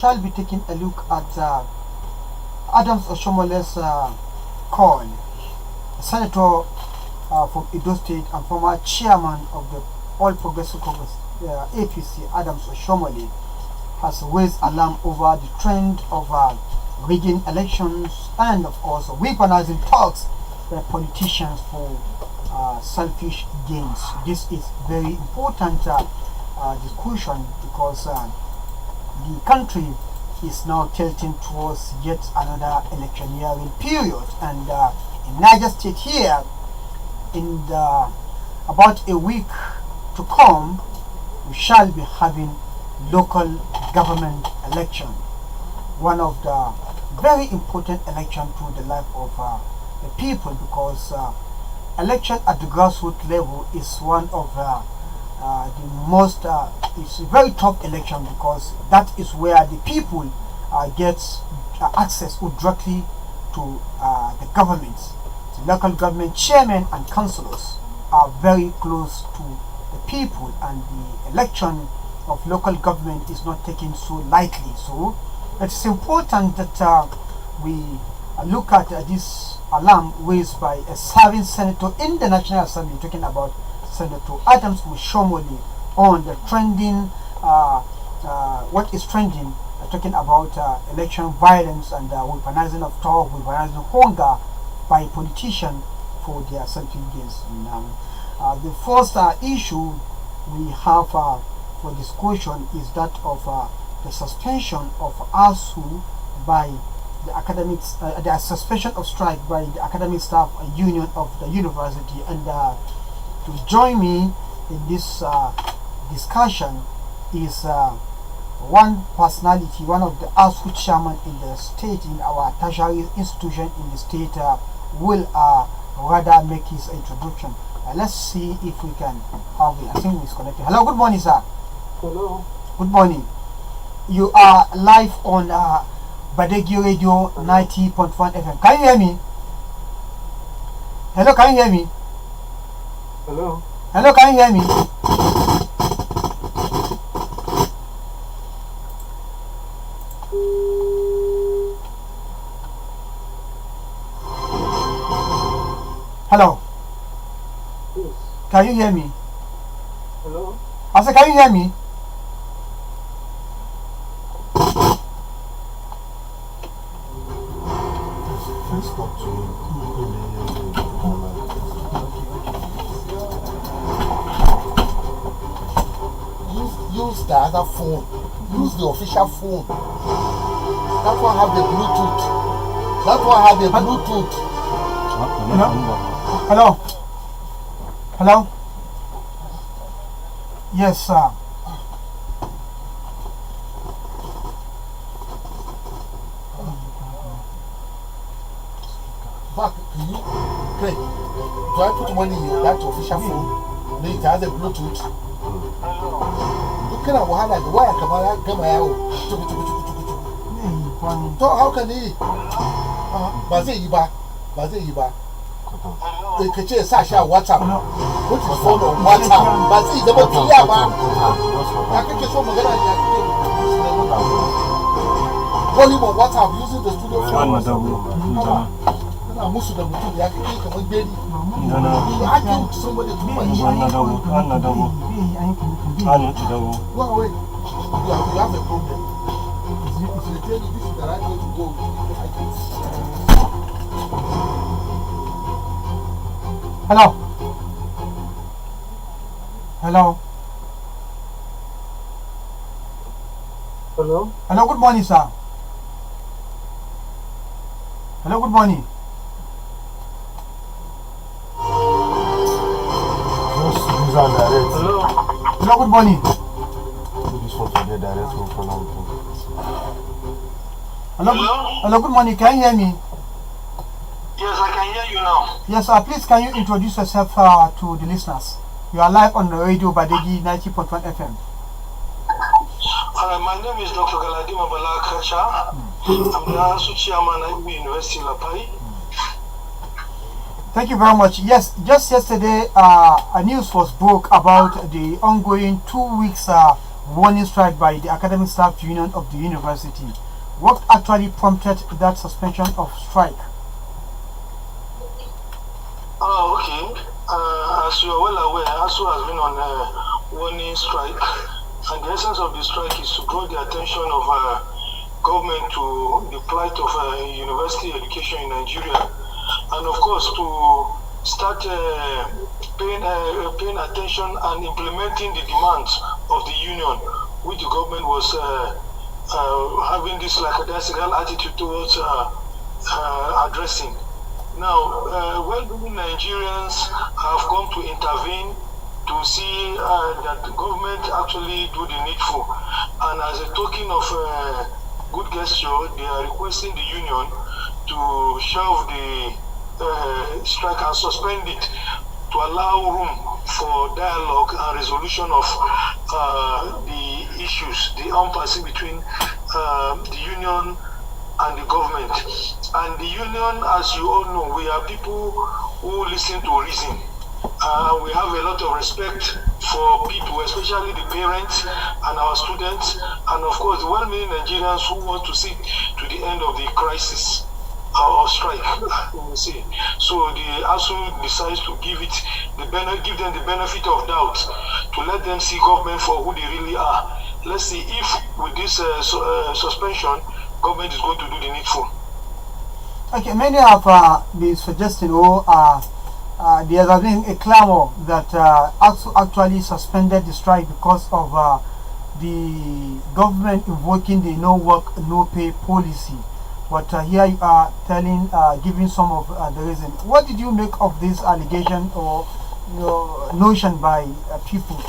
Shall be taking a look at Adams Oshiomhole's call. Senator from Edo State and former chairman of the All Progressive Congress APC, Adams Oshiomhole, has raised alarm over the trend of rigging elections and, of course, weaponizing talks by politicians for selfish gains. This is very important discussion because the country is now tilting towards yet another electioneering period, and in Niger State here, in about a week to come, we shall be having local government election, one of the very important election to the life of the people, because election at the grassroots level is one of the most it's a very tough election, because that is where the people gets access directly to the governments. The local government chairman and councillors are very close to the people, and the election of local government is not taken so lightly. So it's important that we look at this alarm raised by a serving senator in the National Assembly, talking about Senator Adams Oshiomhole on the trending, what is trending, talking about election violence and weaponizing of talk, weaponizing hunger by politicians for their selfish gains. The first issue we have for discussion is that of the suspension of ASUU by the academics, the suspension of strike by the academic staff union of the university. And to join me in this discussion is one personality, one of the ASUU Chairman in the state, in our tertiary institution in the state, will rather make his introduction. Let's see if we can have it. I think he's connected. Hello, good morning, sir. Hello. Good morning. You are live on Badeggi Radio 90.1 FM. Can you hear me? Hello, can you hear me? Hello. Hello, can you hear me? Hello. Yes. Can you hear me? Hello. I said, can you hear me? Use the other phone. Use the official phone. That one have the Bluetooth. That one have the Bluetooth. Hello? Hello? Yes, sir. Back, can you? Great. Do I put money in that official phone? Then it has a Bluetooth. Look at Wahala, the wire come out. So how can he? Baze the kitchen Sasha WhatsApp. Put his phone on WhatsApp. Baze the Botiaba. I can get some of volume on WhatsApp using the studio phone. Most of them do the baby. I think somebody too much. Go away. You have a problem. If you tell me this is the right way to go, Hello? Hello? Hello. Hello, good morning, sir. Hello, good morning. Hello. Hello, good morning. Hello, hello, good morning. Can you hear me? Yes, I can hear you now. Yes, sir. Please, can you introduce yourself to the listeners? You are live on the radio Badeggi 90.1 FM. My name is Dr. Galadima Balakacha. I'm the ASUU Chairman at IBB University Lapai. Thank you very much. Yes, just yesterday, a news was broke about the ongoing 2 weeks warning strike by the academic staff union of the university. What actually prompted that suspension of strike? Okay. As you are well aware, ASUU has been on a warning strike, and the essence of the strike is to draw the attention of government to the plight of university education in Nigeria, and of course to start paying attention and implementing the demands of the union, which the government was having this lackadaisical attitude towards addressing. Now, well-meaning Nigerians have come to intervene to see that the government actually do the needful. And as a token of good gesture, they are requesting the union to shelve the strike and suspend it to allow room for dialogue and resolution of the issues, the impasse between the union and the government. And the union, as you all know, we are people who listen to reason. We have a lot of respect for people, especially the parents and our students, and of course the well-meaning Nigerians who want to see to the end of the crisis or strike, we say. So the ASUU decides to give them the benefit of doubt, to let them see government for who they really are. Let's see if with this suspension, government is going to do the needful. Okay, many have been suggesting, there has been a clamor that ASUU actually suspended the strike because of the government invoking the no work, no pay policy. But here you are giving some of the reason. What did you make of this allegation or notion by people?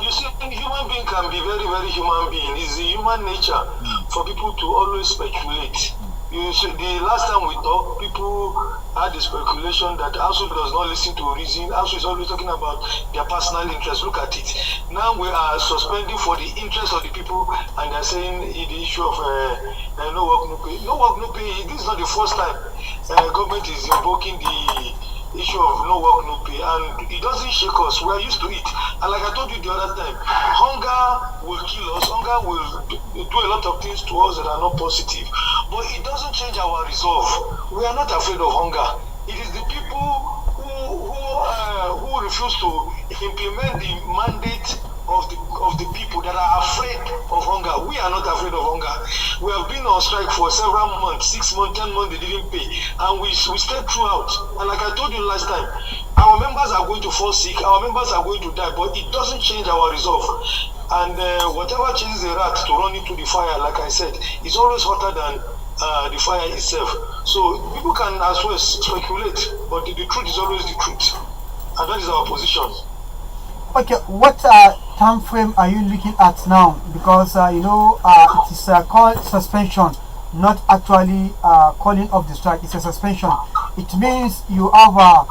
You see, human being can be very, very human being. It's the human nature for people to always speculate. You see, the last time we talked, people had the speculation that ASUU does not listen to reason. ASUU is always talking about their personal interest. Look at it. Now we are suspending for the interest of the people, and they're saying the issue of no work, no pay. No work, no pay. This is not the first time government is invoking the issue of no work, no pay, and it doesn't shake us. We are used to it. And like I told you the other time, hunger will kill us. Hunger will do a lot of things to us that are not positive, but it doesn't change our resolve. We are not afraid of hunger. It is the people who refuse to implement the mandate of the people that are afraid of hunger. We are not afraid of hunger. We have been on strike for several months, 6 months, 10 months, they didn't pay. And we stayed throughout. And like I told you last time, our members are going to fall sick, our members are going to die, but it doesn't change our resolve. And whatever changes the rat to run into the fire, like I said, is always hotter than the fire itself. So people can as well speculate, but the truth is always the truth. And that is our position. Okay, what time frame are you looking at now? Because it is called suspension, not actually calling off the strike. It's a suspension. It means you have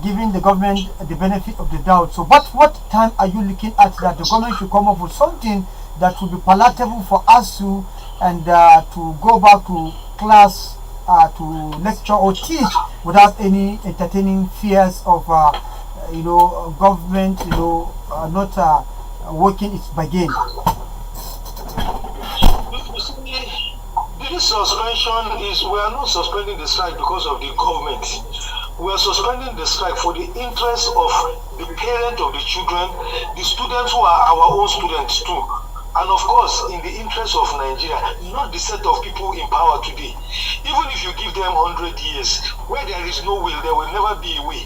giving the government the benefit of the doubt. So what time are you looking at that the government should come up with something that will be palatable for ASUU and to go back to class to lecture or teach without any entertaining fears of government not working its bargain? This suspension is, we are not suspending the strike because of the government. We are suspending the strike for the interest of the parent of the children, the students who are our own students too. And of course, in the interest of Nigeria, not the set of people in power today. Even if you give them 100 years, where there is no will, there will never be a way.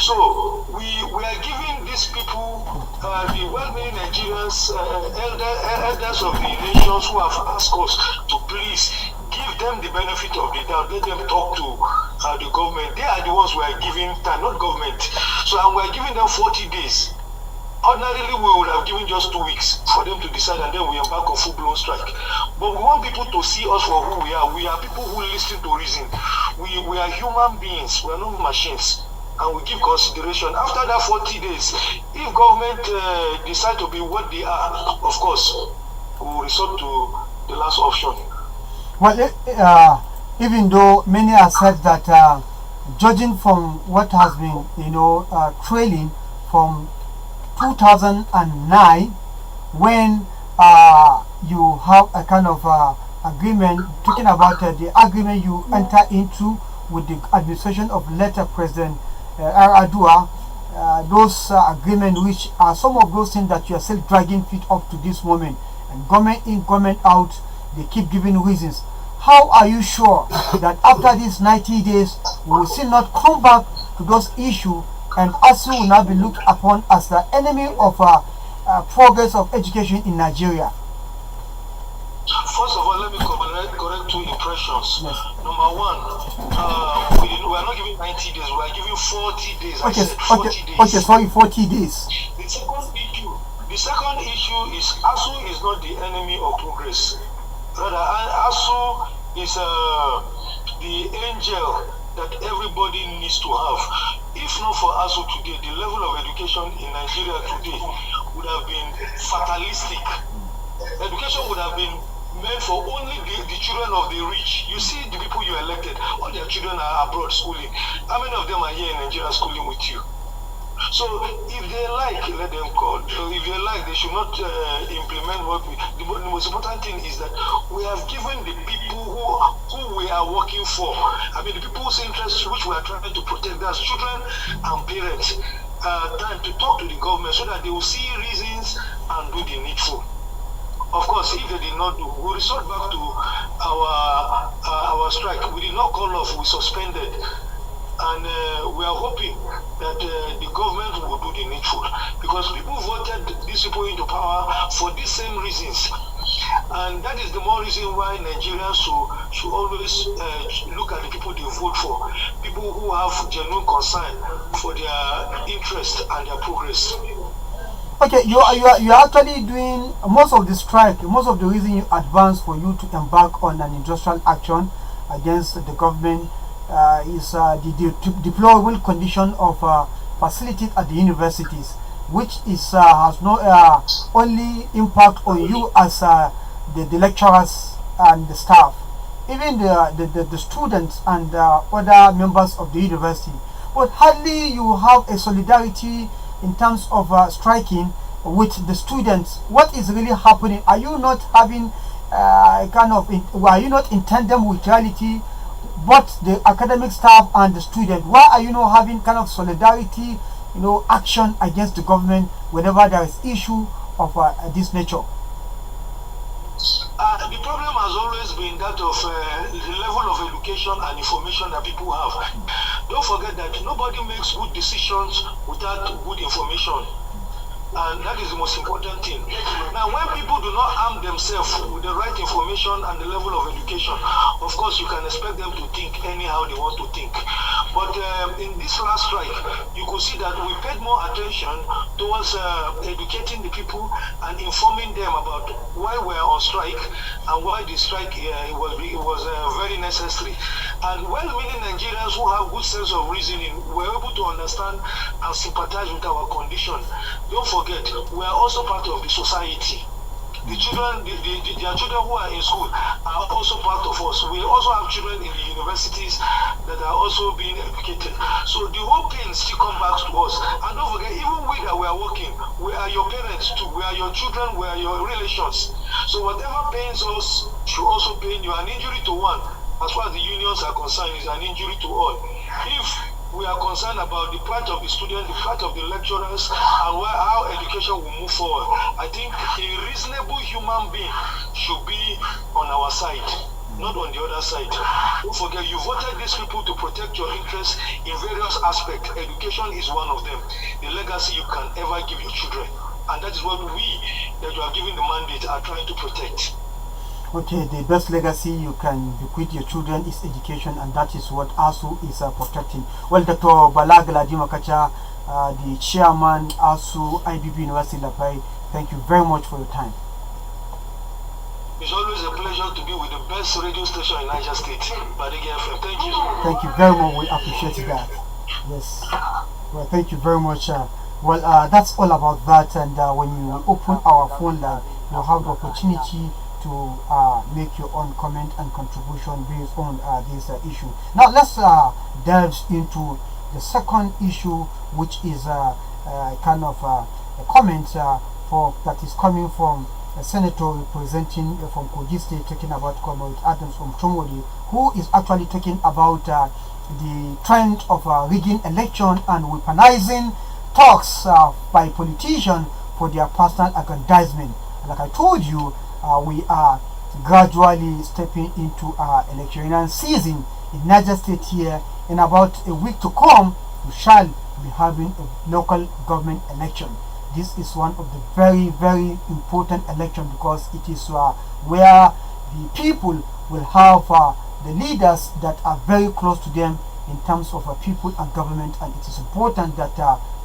So we are giving these people, the well-meaning Nigerians, elders of the nations who have asked us to please give them the benefit of the doubt. Let them talk to the government. They are the ones we are giving time, not government. So and we are giving them 40 days. Ordinarily, we would have given just 2 weeks for them to decide, and then we embark on full-blown strike. But we want people to see us for who we are. We are people who listen to reason. We are human beings. We are not machines. And we give consideration. After that 40 days, if government decide to be what they are, of course, we will resort to the last option. Well, even though many have said that, judging from what has been, trailing from 2009, when you have a kind of agreement, talking about the agreement you enter into with the administration of later President Adua, those agreements which are some of those things that you are still dragging feet up to this moment, and government in, government out, they keep giving reasons. How are you sure that after these 90 days we will still not come back to those issues, and ASUU will not be looked upon as the enemy of progress of education in Nigeria? First of all, let me correct two impressions. Yes. Number one, we are not giving 90 days, we are giving 40 days. Okay, I said 40 days. okay, sorry, 40 days. The second issue is ASUU is not the enemy of progress. Rather, ASUU is the angel that everybody needs to have. If not for ASUU today, the level of education in Nigeria today would have been fatalistic. Education would have been meant for only the children of the rich. You see the people you elected, all their children are abroad schooling. How many of them are here in Nigeria schooling with you? So if they like, let them call. If they like, they should not implement what the most important thing is that we have given the people who we are working for, I mean the people's interests which we are trying to protect, as children and parents, time to talk to the government so that they will see reasons and do the needful. Of course, if they did not do, we resort back to our strike. We did not call off, we suspended. And we are hoping that the government will do the needful, because people voted these people into power for these same reasons. And that is the more reason why Nigerians should always look at the people they vote for, people who have genuine concern for their interest and their progress. Okay, you are actually doing most of the strike, most of the reason you advance for you to embark on an industrial action against the government is the deplorable condition of facilities at the universities, which is has no only impact on you as the lecturers and the staff, even the students and other members of the university. But hardly you have a solidarity in terms of striking with the students. What is really happening? Are you not having are you not in tandem with reality, both the academic staff and the student? Why are you not having kind of solidarity, action against the government whenever there is issue of this nature? The problem has always been that of the level of education and information that people have. Don't forget that nobody makes good decisions without good information. And that is the most important thing. Now, when people do not arm themselves with the right information and the level of education, of course, you can expect them to think anyhow they want to think. But in this last strike, you could see that we paid more attention towards educating the people and informing them about why we are on strike and why the strike was very necessary. And well-meaning Nigerians who have good sense of reasoning were able to understand and sympathize with our condition. Don't forget, we are also part of the society. The children, their children who are in school are also part of us. We also have children in the universities that are also being educated. So the whole thing still comes back to us. And don't forget, even we that we are working, we are your parents too. We are your children, we are your relations. So whatever pains us should also pain you. An injury to one, as far as the unions are concerned, is an injury to all. If we are concerned about the plight of the students, the plight of the lecturers, and how education will move forward, I think a reasonable human being should be on our side, not on the other side. Don't forget, you voted these people to protect your interests in various aspects. Education is one of them. The legacy you can ever give your children. And that is what we, that you are given the mandate, are trying to protect. Okay, the best legacy you can bequeath your children is education, and that is what ASUU is protecting. Well, Dr. Badeggi Makacha, the chairman, ASUU IBB University Lapai, thank you very much for your time. It's always a pleasure to be with the best radio station in Niger State, Badeggi FM. Thank you. Thank you very much. We appreciate that. Yes. Well, thank you very much. That's all about that. And when you open our phone line, you have the opportunity to make your own comment and contribution based on this issue. Now let's delve into the second issue, which is kind of comment that is coming from a senator representing from Kogi State, talking about Comrade Adams Oshiomhole, who is actually talking about the trend of rigging election and weaponizing talks by politicians for their personal aggrandizement. Like I told you, we are gradually stepping into electioneering season in Niger State here. In about a week to come, we shall be having a local government election. This is one of the very, very important elections because it is where the people will have the leaders that are very close to them in terms of people and government, and it is important that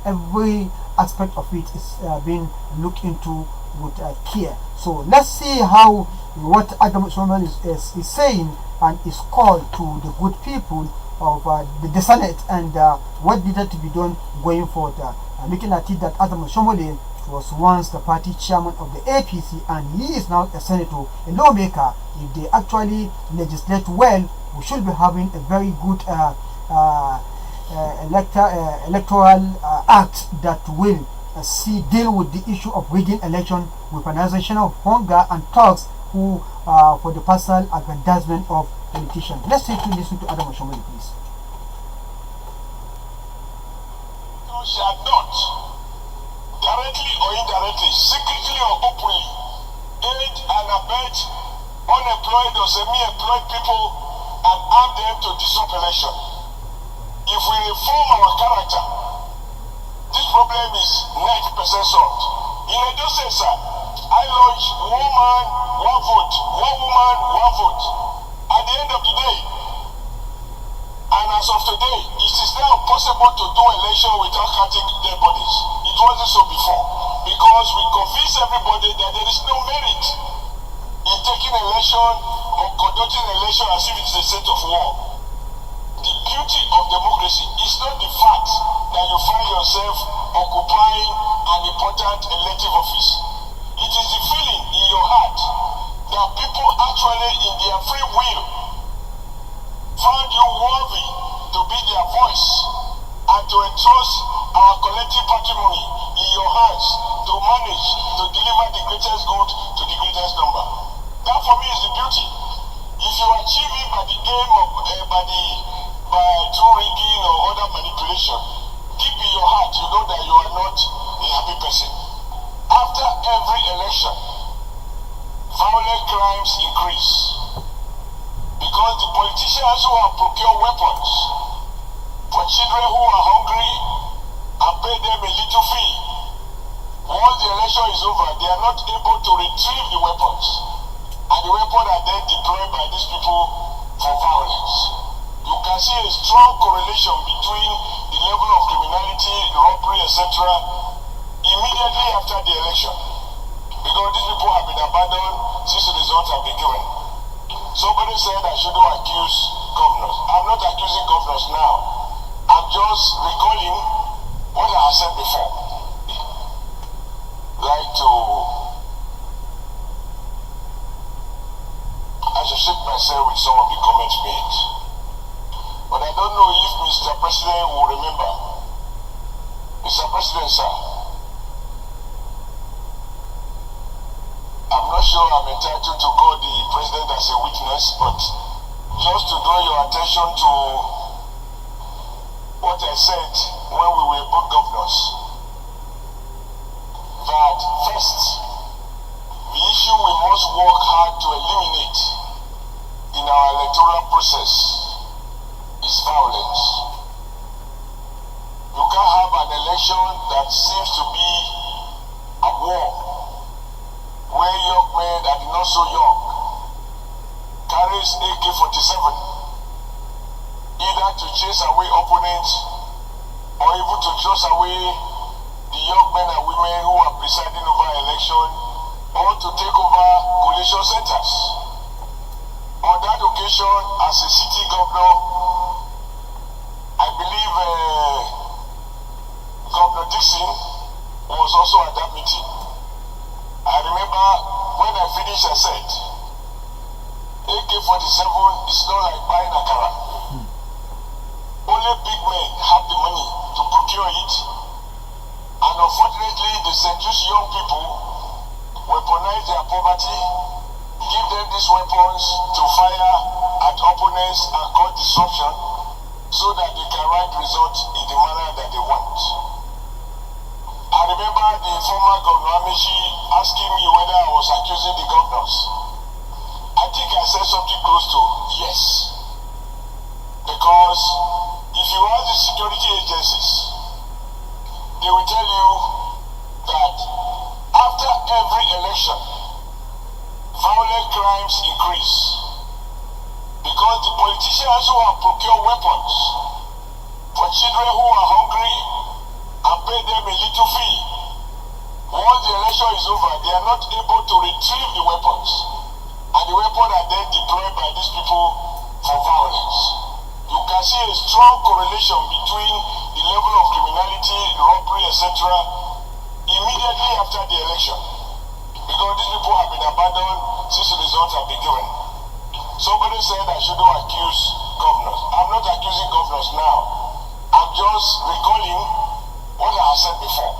every aspect of it is being looked into with care. So let's see how what Adams Oshiomhole is saying and is called to the good people of the Senate, and what needed to be done going forward. Looking at it, that Adams Oshiomhole was once the party chairman of the APC, and he is now a senator, a lawmaker. If they actually legislate well, we should be having a very good electoral act that will deal with the issue of rigging election, weaponization of hunger, and thugs who for the personal aggrandizement of politicians. Let's take to listen to Adams Oshiomhole, please. Shall not, directly or indirectly, secretly or openly, aid and abet unemployed or semi-employed people and arm them to disrupt election. If we reform our character, this problem is 90% solved. In Edo State, sir, I launch one man, one vote, one woman, one vote. At the end of the day, and as of today, it is now possible to do election without counting dead bodies. It wasn't so before, because we convince everybody that there is no merit in taking election or conducting election as if it is a state of war. The beauty of democracy is not the fact that you find yourself occupying an important elective office. It is the feeling in your heart that people actually, in their free will, found you worthy to be their voice and to entrust our collective patrimony in your hands to manage to deliver the greatest good to the greatest number. That for me is the beauty. If you achieve it by the aim of by through rigging or other manipulation, deep in your heart you know that you are not a happy person. After every election, violent crimes increase. Because the politicians who have procured weapons for children who are hungry and pay them a little fee, once the election is over, they are not able to retrieve the weapons. And the weapons are then deployed by these people for violence. You can see a strong correlation between the level of criminality, robbery, etc. immediately after the election. Because these people have been abandoned since the results have been given. Somebody said I shouldn't accuse governors. I'm not accusing governors now. I'm just recalling what I have said before. Like I associate myself with some of the comments made. But I don't know if Mr. President will remember. Mr. President, sir, I'm not sure I'm entitled to call the president as a witness, but just to draw your attention to what I said when we were both governors, that first, the issue we must work hard to eliminate in our electoral process is violence. You can't have an election that seems to be a war, where young men that are not so young carries AK-47, either to chase away opponents or even to chase away the young men and women who are presiding over election or to take over collation centers. On that occasion, as a city governor, I believe Governor Dixon was also at that meeting. I remember when I finished, I said, AK-47 is not like buying a car. Only big men have the money to procure it, and And unfortunately, they seduce young people, weaponize their poverty, give them these weapons to fire at opponents and cause disruption so that they can write results in the manner that they want. I remember the former Governor Amechi asking me whether I was accusing the governors. I think I said something close to yes. Because if you ask the security agencies, they will tell you that after every election, violent crimes increase. Because the politicians who have procured weapons for children who are hungry and pay them a little fee, once the election is over, they are not able to retrieve the weapons. And the weapons are then deployed by these people for violence. You can see a strong correlation between the level of criminality, robbery, etc. immediately after the election. Because these people have been abandoned since the results have been given. Somebody said I shouldn't accuse governors. I'm not accusing governors now. I'm just recalling what I have said before.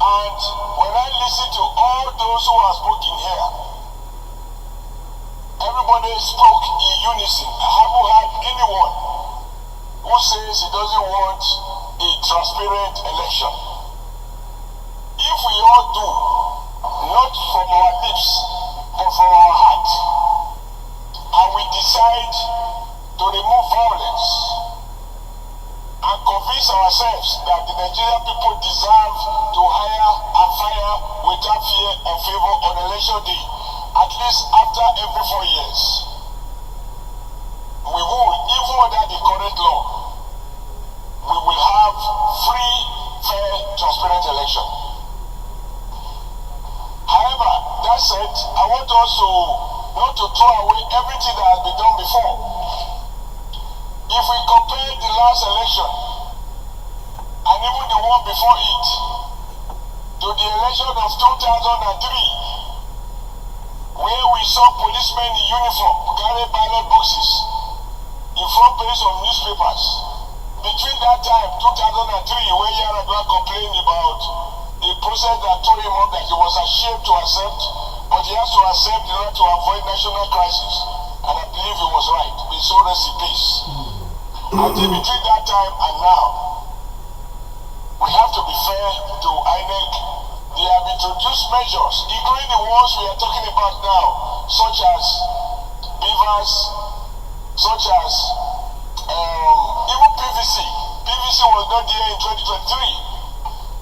And when I listen to all those who are speaking here, everybody spoke in unison. I haven't heard anyone who says he doesn't want a transparent election. If we all do, not from our lips, but from our heart, and we decide to remove violence and convince ourselves that the Nigerian people deserve to hire and fire without fear or favor on election day, at least after every 4 years, we will, even under the current law, we will have free, fair, transparent election. However, that said, I want also not to throw away everything that has been done before. If we compare the last election and even the one before it to the election of 2003, where we saw policemen in uniform carry ballot boxes in front pages of newspapers. Between that time, 2003, where Yaradua complained about a process that told him that he was ashamed to accept, but he has to accept in order to avoid national crisis. And I believe he was right. May so rest in peace. I think between that time and now, we have to be fair to INEC. They have introduced measures, including the ones we are talking about now, such as beavers, such as even PVC. PVC was done here in 2023.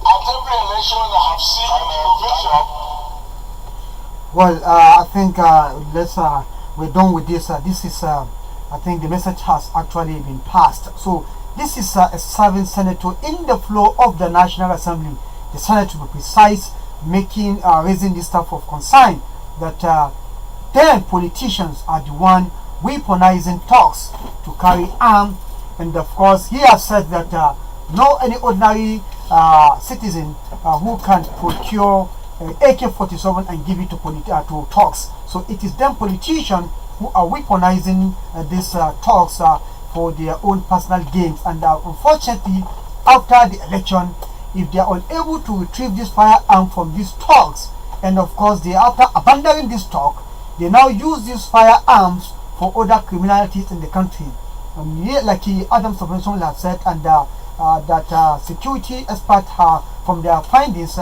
At every election, I have seen an innovation. Well, I think we're done with this. This is, I think the message has actually been passed. So this is a serving senator in the floor of the National Assembly. The Senate, to be precise, making raising this type of concern that then politicians are the one weaponizing talks to carry arms, and of course he has said that no any ordinary citizen who can procure AK-47 and give it to talks. So it is them politicians who are weaponizing these talks for their own personal gains. And unfortunately, after the election, if they are unable to retrieve this firearm from these talks, and of course they after abandoning this talk, they now use these firearms for other criminalities in the country. Like Adams Oshiomhole has said, and that security experts from their findings,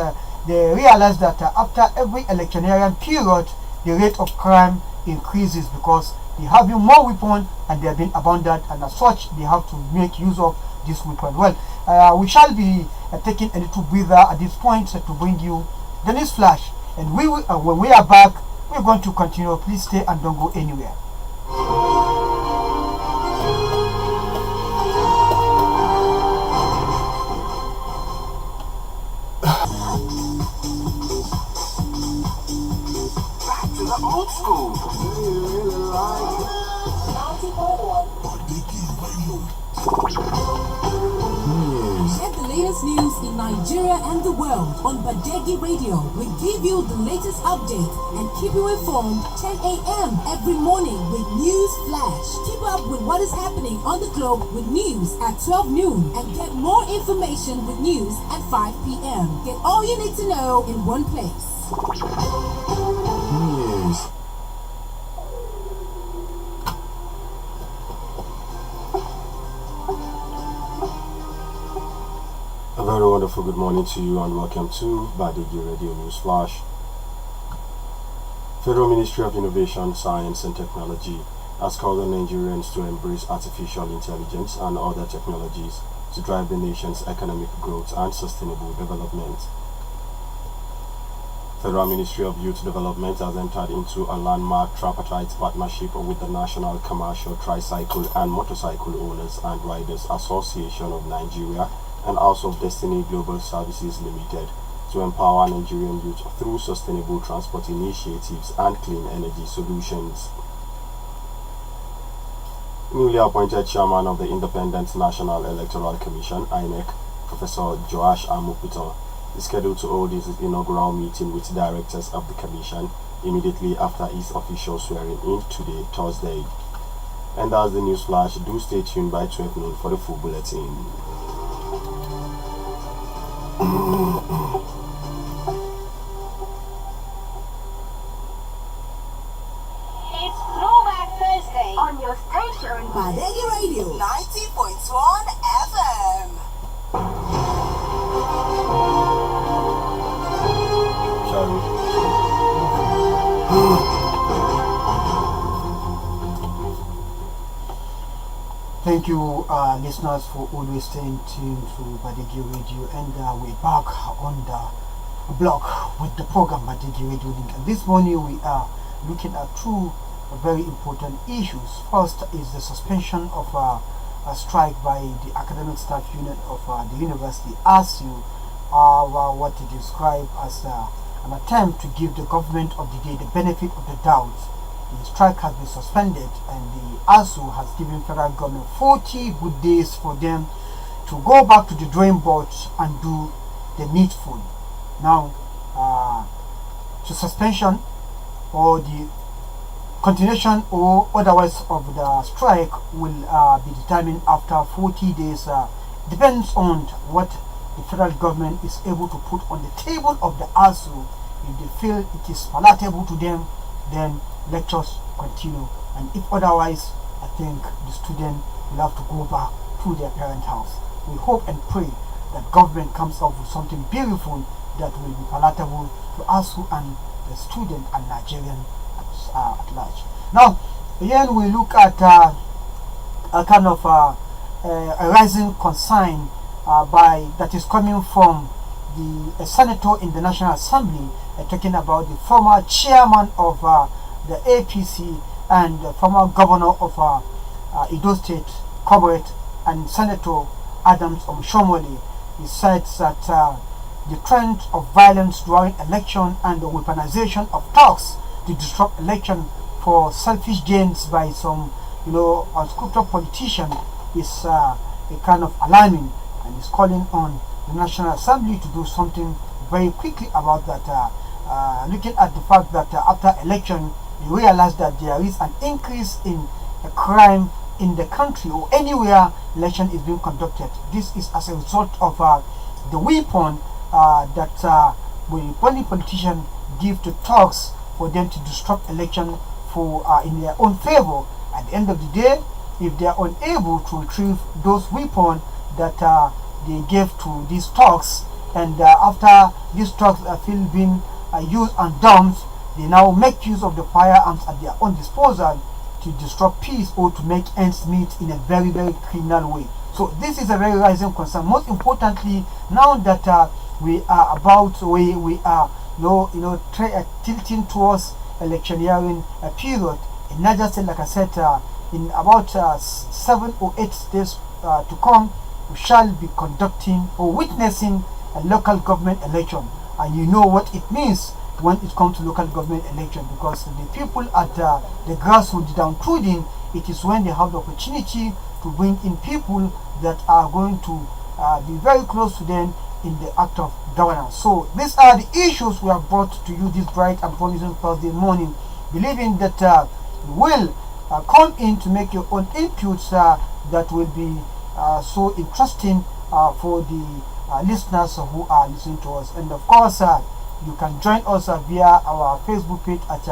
they realize that after every electioneering period, the rate of crime increases because they have more weapons and they have been abandoned, and as such they have to make use of this weapon. Well, we shall be taking a little breather at this point to bring you the news flash, and we will, when we are back, we're going to continue. Please stay and don't go anywhere. Back to the old school. Badeggi Radio. latest news in Nigeria and the world on Badeggi Radio. We give you the latest updates and keep you informed 10 a.m. every morning with News Flash. Keep up with what is happening on the globe with news at 12 noon and get more information with news at 5 p.m. Get all you need to know in one place. News. A very wonderful good morning to you and welcome to Badeggi Radio News Flash. Federal Ministry of Innovation, Science and Technology has called on Nigerians to embrace artificial intelligence and other technologies to drive the nation's economic growth and sustainable development. Federal Ministry of Youth Development has entered into a landmark tripartite partnership with the National Commercial Tricycle and Motorcycle Owners and Riders Association of Nigeria and House of Destiny Global Services Limited to empower Nigerian youth through sustainable transport initiatives and clean energy solutions. Newly appointed Chairman of the Independent National Electoral Commission, INEC, Professor Joash Amukutan, is scheduled to hold his inaugural meeting with directors of the Commission immediately after his official swearing in today, Thursday. And that's the news flash. Do stay tuned by 12 noon for the full bulletin. It's Throwback Thursday on your station, Badeggi Radio 90.1 FM. Shall we? Thank you, listeners, for always staying tuned to Badeggi Radio, and we're back on the block with the program Badeggi Radio Link. And this morning we are looking at two very important issues. First is the suspension of a strike by the academic staff union of the university ASUU, what they describe as an attempt to give the government of the day the benefit of the doubt. The strike has been suspended, and the ASUU has given federal government 40 good days for them to go back to the drawing board and do the needful. Now, the suspension or the continuation or otherwise of the strike will be determined after 40 days. Depends on what the federal government is able to put on the table of the ASUU. If they feel it is palatable to them, then lectures continue, and if otherwise, I think the student will have to go back to their parent house. We hope and pray that government comes up with something beautiful that will be palatable to ASUU and the student and Nigerian at large. Now, again, we look at a kind of a rising concern that is coming from the senator in the National Assembly, talking about the former chairman of the APC and the former governor of Edo State, Comrade and Senator Adams Oshiomhole. He said that the trend of violence during election and the weaponization of talks to disrupt election for selfish gains by some, unscrupulous politician is a kind of alarming, and is calling on the National Assembly to do something very quickly about that. Looking at the fact that after election, we realize that there is an increase in crime in the country or anywhere election is being conducted. This is as a result of the weapon that many politicians give to talks for them to disrupt election for in their own favor. At the end of the day, if they are unable to retrieve those weapons that they gave to these talks, and after these talks are being used and dumped, they now make use of the firearms at their own disposal to disrupt peace or to make ends meet in a very, very criminal way. So this is a very rising concern. Most importantly, now that we are tilting towards electioneering period in Niger State, like I said, in about 7 or 8 days to come, we shall be conducting or witnessing a local government election, and you know what it means when it comes to local government election, because the people at the grassroots, downtrodden, it is when they have the opportunity to bring in people that are going to be very close to them in the act of governance. So these are the issues we have brought to you this bright and promising Thursday morning, believing that you will come in to make your own inputs that will be so interesting for the listeners who are listening to us. And of course, you can join us via our Facebook page at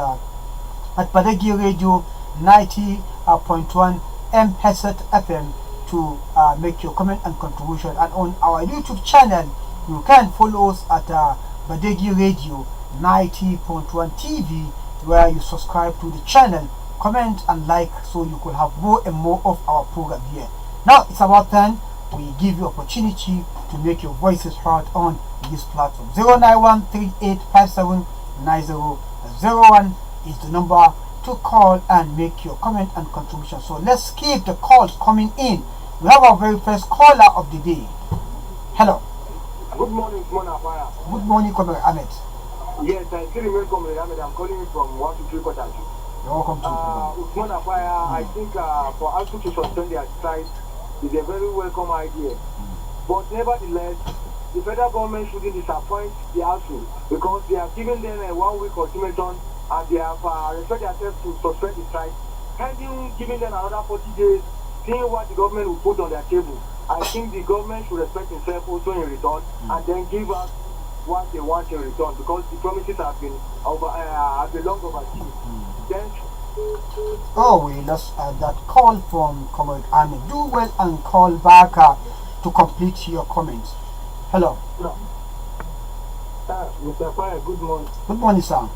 Badeggi Radio 90.1 MHz FM to make your comment and contribution. And on our YouTube channel, you can follow us at Badeggi Radio 90.1 TV, where you subscribe to the channel, comment and like, so you could have more and more of our program here. Now it's about time we give you opportunity to make your voices heard on this platform. 09138579001 is the number to call and make your comment and contribution. So let's keep the calls coming in. We have our very first caller of the day. Hello. Good morning, Monafaya. Good morning, Comrade Ahmed. Yes, I still remain Comrade Ahmed. I'm calling you from 123 Kotaji. You're welcome to Monafaya, I think for ASUU to suspend their strike is a very welcome idea. But nevertheless, the federal government shouldn't disappoint the ASUU, because they have given them a 1 week ultimatum and they have referred themselves to suspend the strike. Pending giving them another 40 days, seeing what the government will put on their table. I think the government should respect itself also in return, and then give us what they want in return, because the promises have been long overdue. Then we lost that call from Comrade Ahmed. Do well and call back to complete your comments. Hello. Mr. Fire, good morning. Good morning, sir.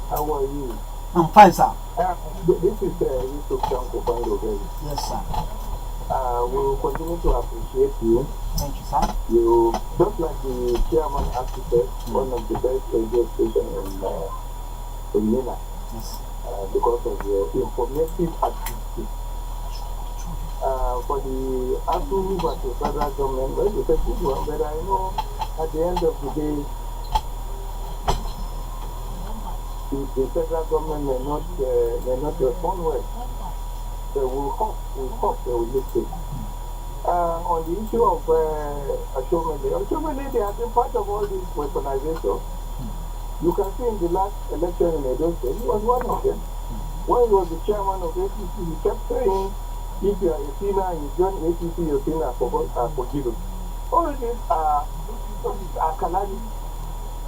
How are you? I'm fine, sir. This is Yusuf Shanko Bando. Yes, sir. We will continue to appreciate you. Thank you, sir. You, just like the chairman architect, one of the best radio stations in Mina. Yes. Because of your informative activity. For the ASUU versus federal government, well, it's a good one, but I know at the end of the day, the federal government may not respond well. So we hope they will listen. On the issue of Oshiomhole, they have been part of all this weaponization. You can see in the last election in Edo State, he was one of them. When he was the chairman of APC, he kept saying, if you are a sinner and you join APC, your sins are forgiven. All of these are calamity,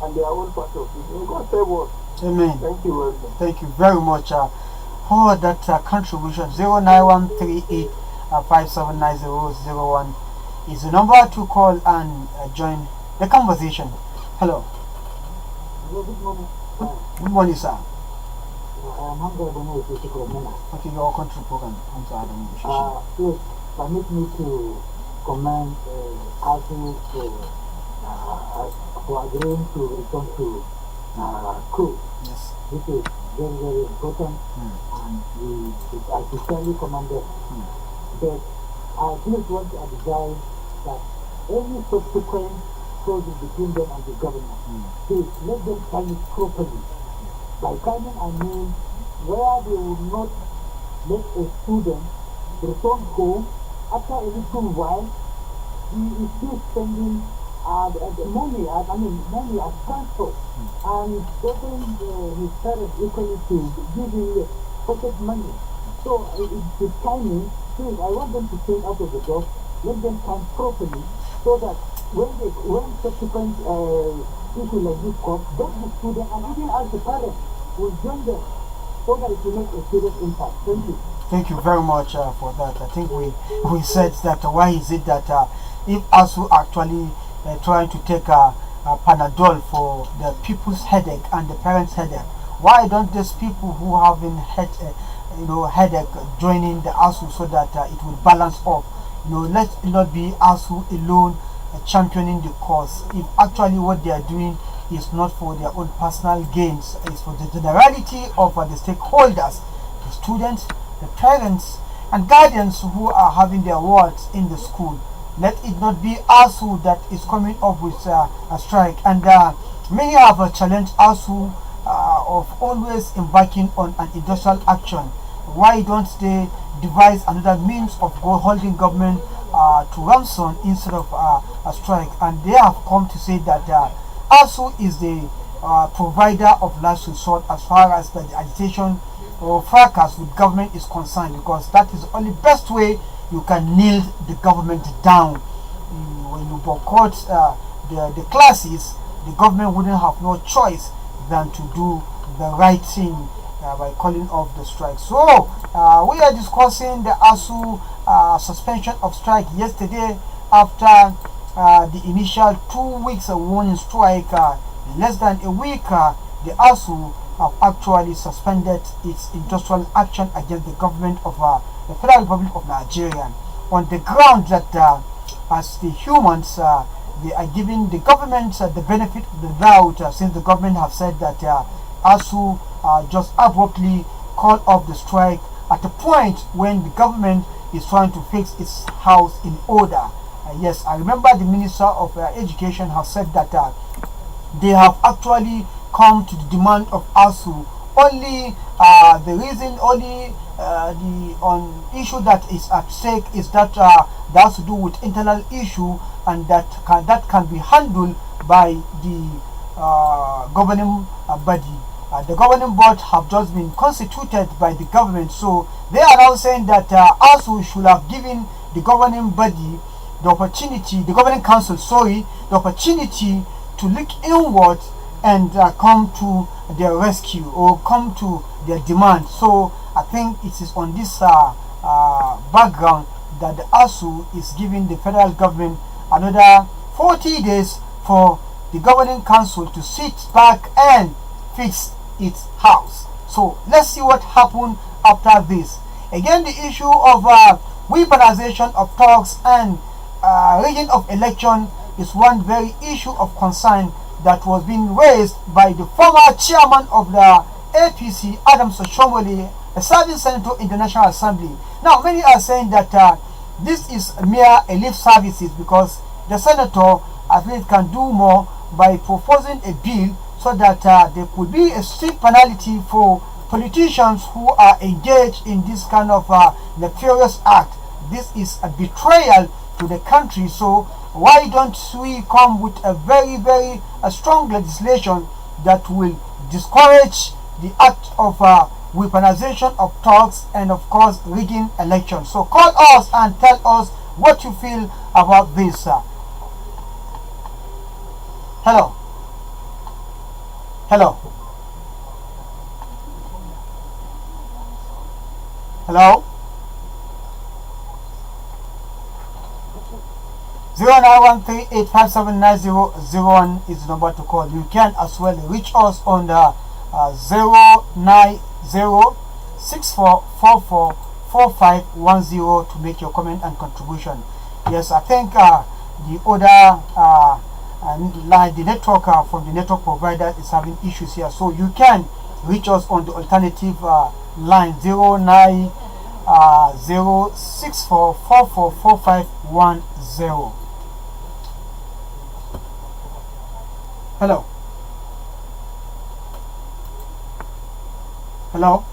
and they are all part of it. May God save us. Amen. Thank you very much. Thank you very much for that contribution. 09138579001 is the number to call and join the conversation. Hello. Hello, good morning. Good morning, sir. I'm Hamza Bono, Okay, your country program. Please permit me to commend ASUU for agreeing to return to school. Yes. This is very, very important, and I sincerely commend it. But I just want to advise that any subsequent process between them and the government, please let them time it properly. By timing, I mean where they will not let a student return home after a little while. He is still spending money as transport, and getting his parents equally to give him pocket money. So the timing, please, I want them to think out of the box, let them time properly, so that when subsequent issues like this come, both the student and even as the parents will join them, so that it will make a serious impact. Thank you. Thank you very much for that. I think we said that why is it that if ASUU actually trying to take a Panadol for the people's headache and the parents' headache, why don't these people who have been headache joining the ASUU so that it will balance off? Let it not be ASUU alone championing the cause. If actually what they are doing is not for their own personal gains, it's for the generality of the stakeholders, the students, the parents, and guardians who are having their wards in the school. Let it not be ASUU that is coming up with a strike. And many have challenged ASUU of always embarking on an industrial action. Why don't they devise another means of holding government to ransom instead of a strike, and they have come to say that ASUU is the provider of last resort as far as the agitation or fracas with government is concerned, because that is the only best way you can nail the government down. When you boycott the classes, the government wouldn't have no choice than to do the right thing by calling off the strike. So we are discussing the ASUU suspension of strike yesterday after the initial 2 weeks warning strike. In less than a week, the ASUU have actually suspended its industrial action against the government of the Federal Republic of Nigeria on the ground that as the humans they are giving the government the benefit of the doubt, since the government have said that ASUU just abruptly called off the strike at a point when the government is trying to fix its house in order. Yes, I remember the Minister of Education has said that they have actually come to the demand of ASUU. Only the reason, only the issue that is at stake is that that has to do with internal issue, and that can be handled by the governing body. The governing board have just been constituted by the government, so they are now saying that ASUU should have given the governing body the opportunity, the governing council, sorry, the opportunity to look inward and come to their rescue or come to their demand. So I think it is on this background that the ASUU is giving the federal government another 40 days for the governing council to sit back and fix its house. So let's see what happened after this. Again, the issue of weaponization of talks and rigging of election is one very issue of concern that was being raised by the former chairman of the APC, Adams Oshiomhole, a serving senator in the National Assembly. Now, many are saying that this is mere lip services, because the senator, I think, can do more by proposing a bill so that there could be a strict penalty for politicians who are engaged in this kind of nefarious act. This is a betrayal to the country. So why don't we come with a very strong legislation that will discourage the act of weaponization of talks and of course rigging elections? So call us and tell us what you feel about this. Hello. Hello. Hello. 0913-857-9001 is the number to call. You can as well reach us on the 090-6444-4510 to make your comment and contribution. Yes, I think the other line, the network from the network provider is having issues here, so you can reach us on the alternative line 090-6444-4510. Hello. Hello.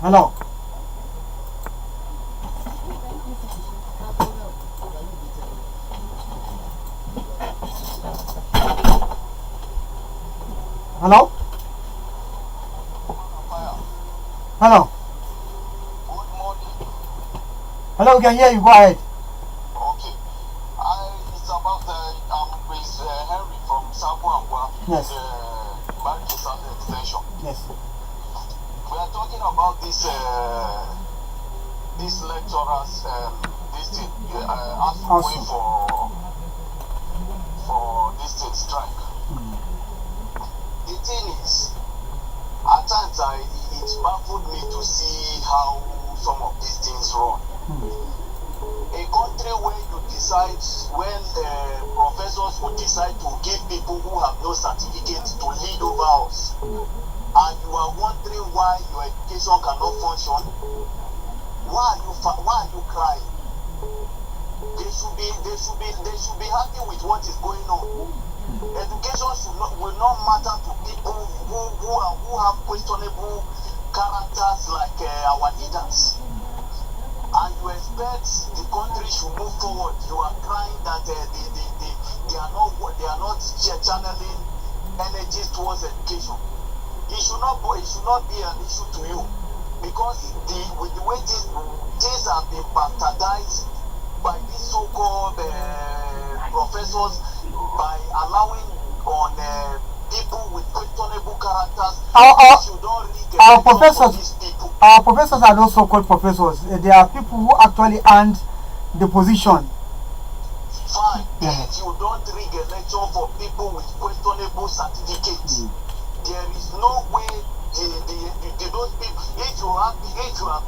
Hello. Hello? Hello? Good morning. Hello, we can hear you. Go ahead. Okay. It's about I'm with Henry from Sabuangwa. Yes. Barrick Southern Extension. Yes. We are talking about this these lecturers, this thing, asking for this thing strike. The thing is, at times it baffled me to see how some of these things run. A country where you decide, when professors will decide to give people who have no certificate to lead over us, and you are wondering why your education cannot function, why are you crying? They should be happy with what is going on. Education will not matter to people who have questionable characters like leaders. And you expect the country should move forward. You are crying that they are not channeling energies towards education. It should not be an issue to you, because with the way things have been bastardized by these so-called professors, by allowing on people with questionable characters. Our professors are not so-called professors. They are people who actually earned the position. Fine. If you don't rig a lecture for people with questionable certificates, there is no way those people. If you have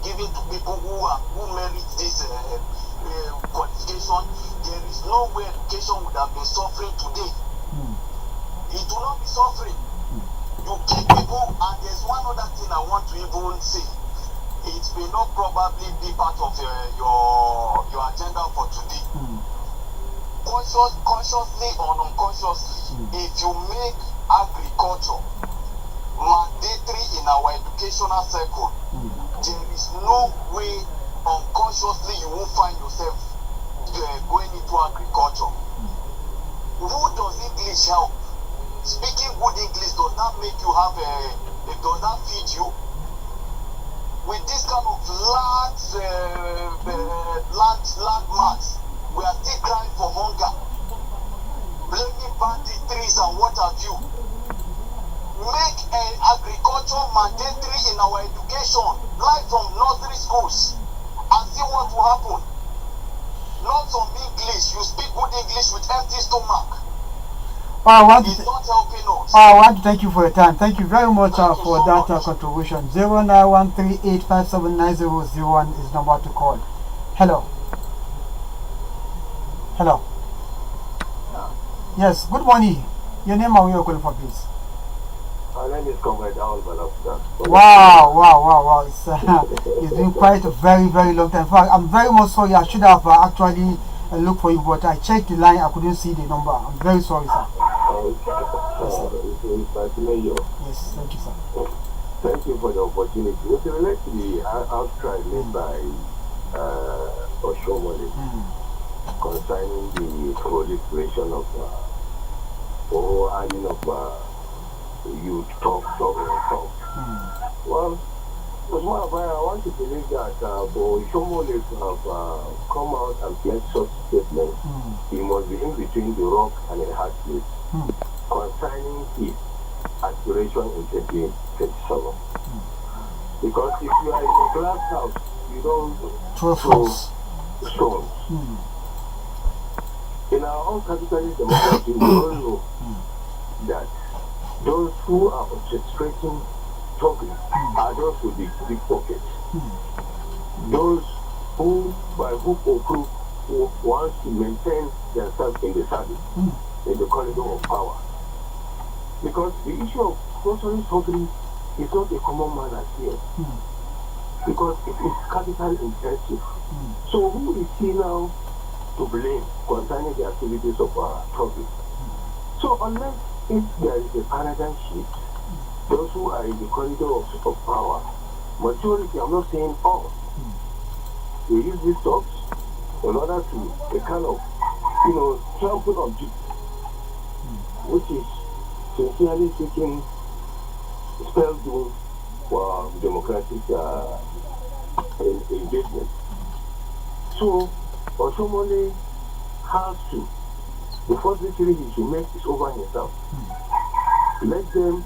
given to people who merit this qualification, there is no way education would have been suffering today. It will not be suffering. You keep people, and there's one other thing I want to even say. It may not probably be part of your agenda for today. Consciously or unconsciously, if you make agriculture mandatory in our educational circle, there is no way unconsciously you will find yourself going into agriculture. Who does English help? Speaking good English, does that make you have does that feed you? With this kind of land mass, we are still crying for hunger, blaming banditries and what have you. Make agriculture mandatory in our education, right from nursery schools, and see what will happen. Not some English, you speak good English with empty stomach. I want to thank you for your time. Thank you very much for that contribution. 09138579001 is number to call. Hello. Hello. Yes, good morning. Your name and where you're calling from, please. My name is Comrade Al Balafta. Wow. It's been quite a very, very long time. In fact, I'm very much sorry. I should have actually looked for you, but I checked the line. I couldn't see the number. I'm very sorry, sir. Yes, thank you, sir. Thank you for the opportunity. With relate to the outcry made by Oshiomhole concerning the proliferation of adding of youth talks. Well, I want to believe that for Oshiomhole to have come out and make such statements, he must be in between the rock and a hard place concerning his aspiration in 2027. Because if you are in a glass house, you don't throw stones. In our own capitalist democracy, we all know that those who are orchestrating talking are those with the big pockets. Those who, by hook or crook, want to maintain themselves in the service, in the corridor of power. Because the issue of sponsoring talking is not a common matter here. Because it is capital intensive. So who is he now to blame concerning the activities of talking? So unless if there is a paradigm shift, those who are in the corridor of power, majority, I'm not saying all, they use these talks in order to a kind of, trample on people, which is sincerely speaking spell doom for democratic engagement. So Oshiomhole has to, the first victory he should make is over himself. Let them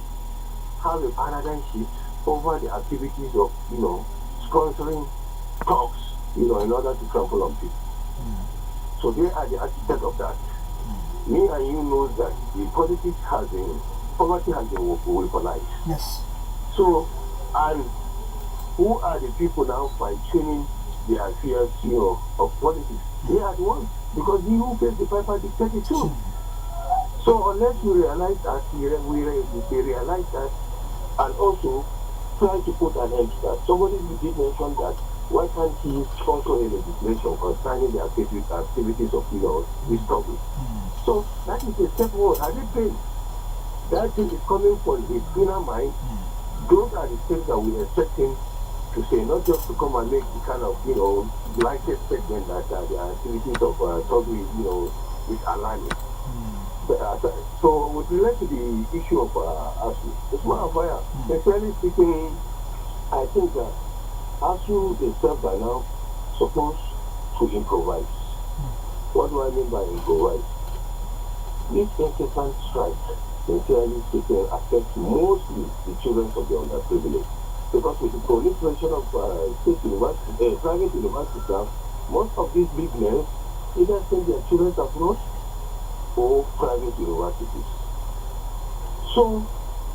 have a paradigm shift over the activities of, sponsoring talks, in order to trample on people. So they are the architect of that. Me and you know that the poverty has been weaponized. Yes. So, and who are the people now fine-tuning the affairs, of politics? They are the ones, because he who pays the piper dictates it too. So unless we realize that, we realize that, and also try to put an end to that. Somebody did mention that why can't he sponsor a legislation concerning the activities of this topic? So that is a step forward. Have you paid? That thing is coming from his inner mind. Those are the things that we expect him to say, not just to come and make the kind of, blanket statement that the activities of Toby, is alarming. So with regard to the issue of ASUU, it's one of fire. Sincerely speaking, I think that ASUU itself by now supposed to improvise. What do I mean by improvise? This incessant strike, sincerely speaking, affects mostly the children of the underprivileged. Because with the proliferation of state universities, private universities now, most of these big men either send their children abroad or private universities. So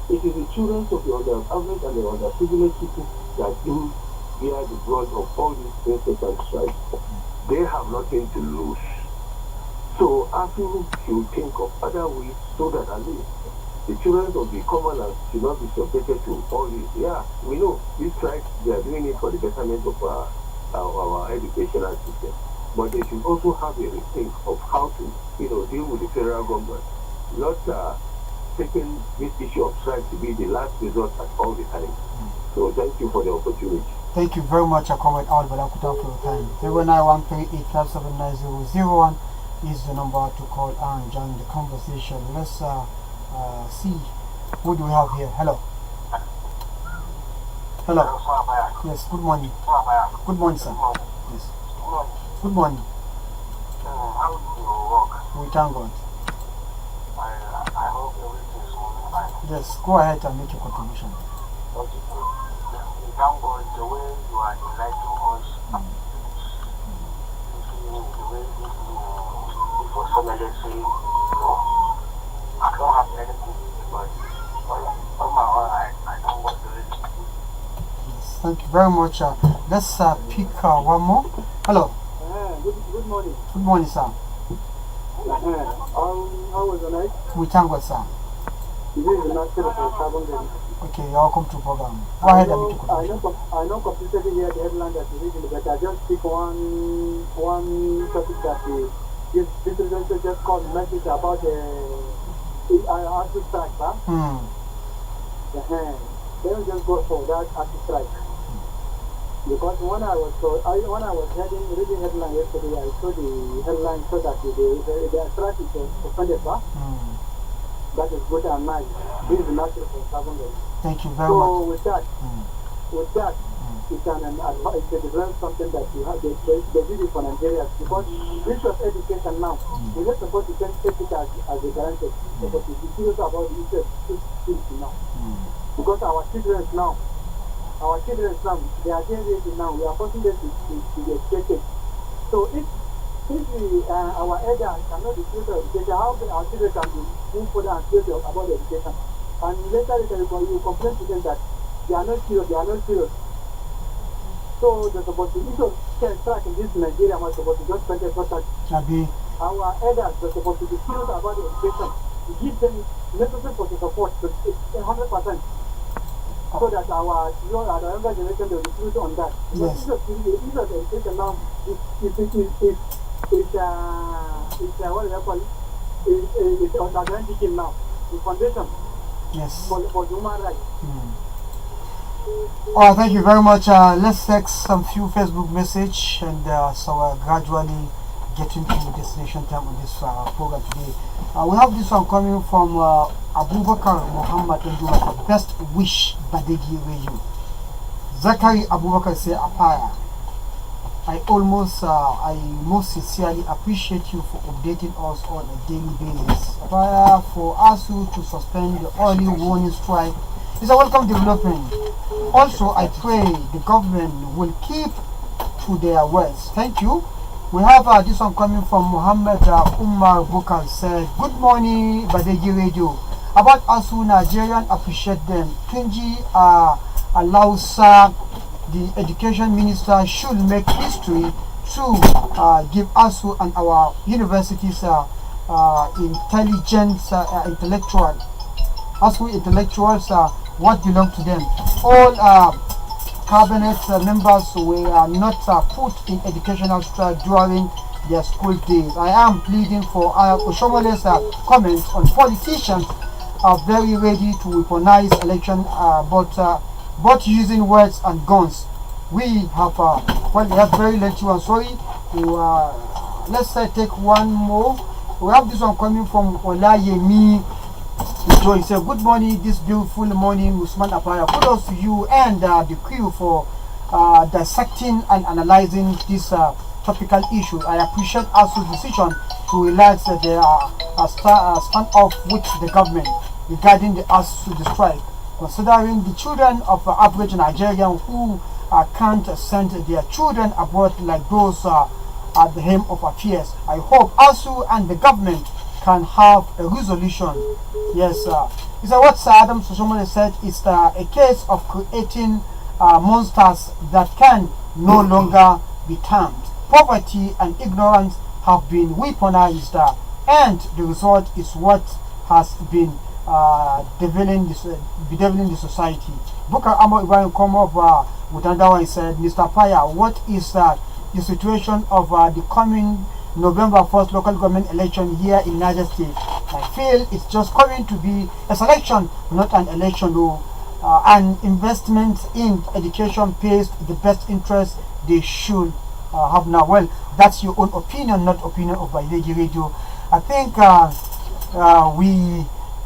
it is the children of the underprivileged and the underprivileged people that do bear the brunt of all these incessant strikes. They have nothing to lose. So ASUU should think of other ways so that at least the children of the commoners should not be subjected to all this. Yeah, we know these strikes, they are doing it for the betterment of our educational system. But they should also have a rethink of how to, deal with the federal government, not taking this issue of strike to be the last resort at all the time. So thank you for the opportunity. Thank you very much, Comrade Al Balakuta, for your time. 09138579001 is the number to call and join the conversation. Let's see who do we have here. Hello. Hello. Yes, good morning. Good morning, sir. Yes. Good morning. How do you work? We thank God. I hope everything is moving fine. Yes, go ahead and make your contribution. Okay. We thank God the way you are enlightening us. The way this was so necessary. I don't have anything, but on my own, I don't want to do it. Yes, thank you very much. Let's pick one more. Hello. Good morning. Good morning, sir. How was the night? We thank God, sir. This is the master of Sabon. Okay, you're welcome to the program. Go ahead and make your contribution. I know completely here the headline that you're reading, but I just pick one topic that this presenter just called a message about ASUU strike, huh? Let me just go for that ASUU strike. Because when I was reading headline yesterday, I saw the headline so that the strike is suspended, huh? That is good and nice. This is natural for Sabon. Thank you very much. So with that, you can develop something that you have. They did it for Nigeria because this was education now. We're not supposed to take it as a guarantee. We're supposed to be serious about the issue of things now. Because our children now, they are getting ready now. We are forcing them to be educated. So if our elders cannot be serious about education, how our children can move further and serious about education? And later you complain to them that they are not serious. So they're supposed to strike in this Nigeria was supposed to just spend a protest. Our elders are supposed to be serious about education. To give them necessary for the support, but it's 100%. So that our younger generation will be serious on that. Yes. The issue of education now is what do you call it? It's organic now. The foundation. Yes. For human rights. Oh, thank you very much. Let's take some few Facebook message and so we're gradually getting to destination time on this program today. We have this one coming from Abubakar Muhammad Nduma, Best Wish Badeggi Radio. Zachary Abubakar say Apaya. I most sincerely appreciate you for updating us on a daily basis. Apaya, for ASUU to suspend the early warning strike is a welcome development. Also, I pray the government will keep to their words. Thank you. We have this one coming from Muhammad Umar Bukar said, good morning, Badeggi Radio. About ASUU, Nigerian appreciate them. Tunji allows the education minister should make history to give ASUU and our universities intellectual ASUU intellectuals what belong to them. All cabinet members were not put in educational strike during their school days. I am pleading for Oshiomhole's comments on politicians are very ready to weaponize election, but using words and guns we have well, we have very lengthy one. Sorry, let's take one more. We have this one coming from Olayemi. So he said, good morning, this beautiful morning, Usman Apaya. Kudos to you and the crew for dissecting and analyzing this topical issue. I appreciate ASUU's decision to relax their stand-off with the government regarding the ASUU strike, considering the children of average Nigerians who can't send their children abroad like those at the helm of affairs. I hope ASUU and the government can have a resolution. Yes, it's what Sir Adams Oshiomhole said. It's a case of creating monsters that can no longer be tamed. Poverty and ignorance have been weaponized, and the result is what has been bedeviling the society. Booker Amo Ibrahim come up with another one. He said, Mr. Paya, what is the situation of the coming November 1st local government election here in Niger State? I feel it's just going to be a selection, not an election. An investment in education pays the best interest they should have now. Well, that's your own opinion, not opinion of Badeggi Radio. I think we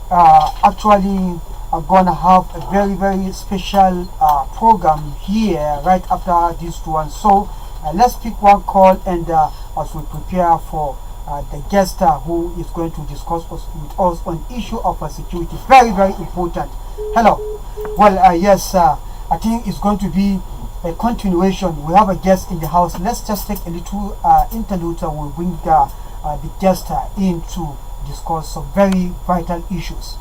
actually are gonna have a very, very special program here right after this one. So let's pick one call, and as we prepare for the guest who is going to discuss with us on issue of security, very, very important. Hello. Well, yes, I think it's going to be a continuation. We have a guest in the house. Let's just take a little interlude. We'll bring the guest in to discuss some very vital issues.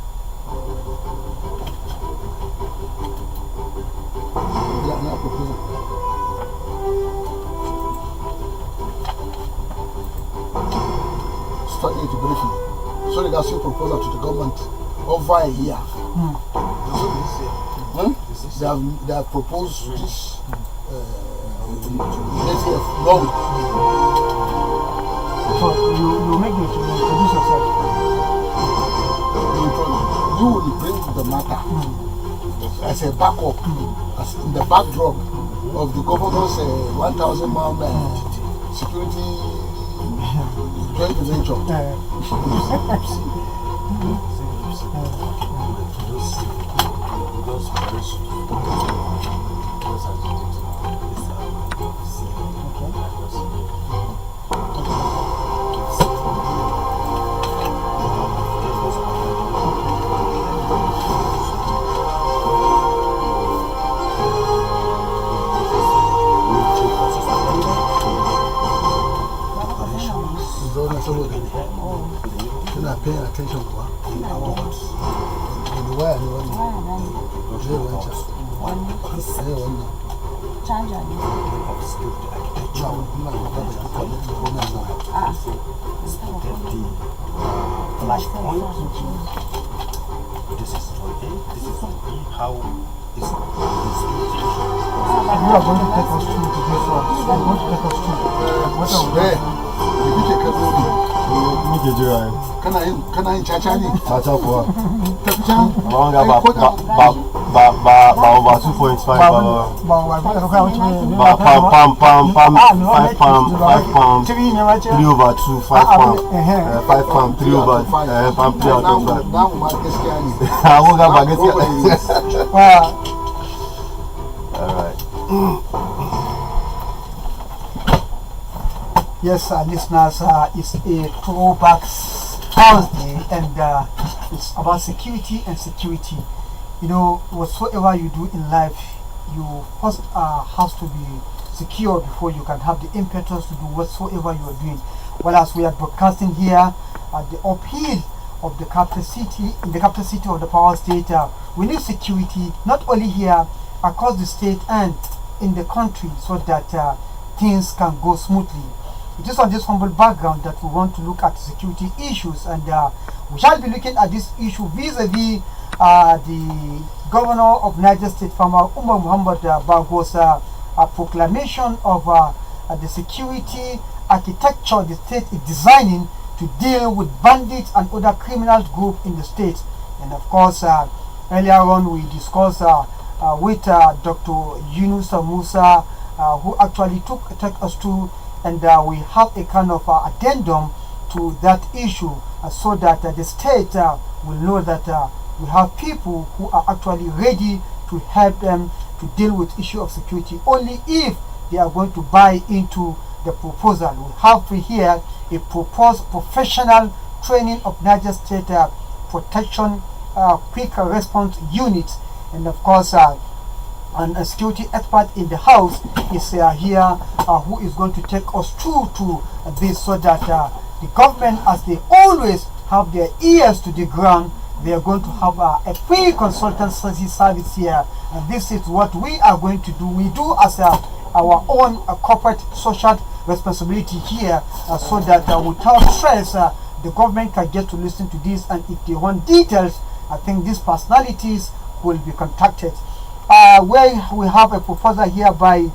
Start it briefly. So that's your proposal to the government over a year. They have proposed this law. So you make it to introduce yourself. You will bring the matter as a backup, as in the backdrop of the governor's 1,000 man security joint venture. You're not paying attention to what? This is how is you are going to take us through to this one. You are going to take us through. What are we Can I chachani? Chacha for Tapicha? over 2.5 5 pound 3 over 2 5 pound 5 pound 3 over 5 3 out of 5. I won't go back. Alright. Yes, listeners, it's a throwback Thursday, and it's about security and security. You know, whatsoever you do in life, you first have to be secure before you can have the impetus to do whatsoever you are doing. Well, as we are broadcasting here at the uphill of the capital city, in the capital city of the power state, we need security not only here, across the state and in the country, so that things can go smoothly. It is on this humble background that we want to look at security issues, and we shall be looking at this issue vis-a-vis the governor of Niger State, Farmer Umar Muhammad Bago's proclamation of the security architecture the state is designing to deal with bandits and other criminal groups in the state. And of course, earlier on we discussed with Dr. Yunus Musa who actually take us through, and we have a kind of addendum to that issue, so that the state will know that we have people who are actually ready to help them to deal with issue of security, only if they are going to buy into the proposal. We have here a proposed professional training of Niger State Protection Quick Response Unit, and of course and a security expert in the house is here, who is going to take us through to this, so that the government, as they always have their ears to the ground, they are going to have a free consultancy service here, and this is what we are going to do. We do as our own corporate social responsibility here, so that without stress, the government can get to listen to this, and if they want details, I think these personalities will be contacted. Where we have a proposal here by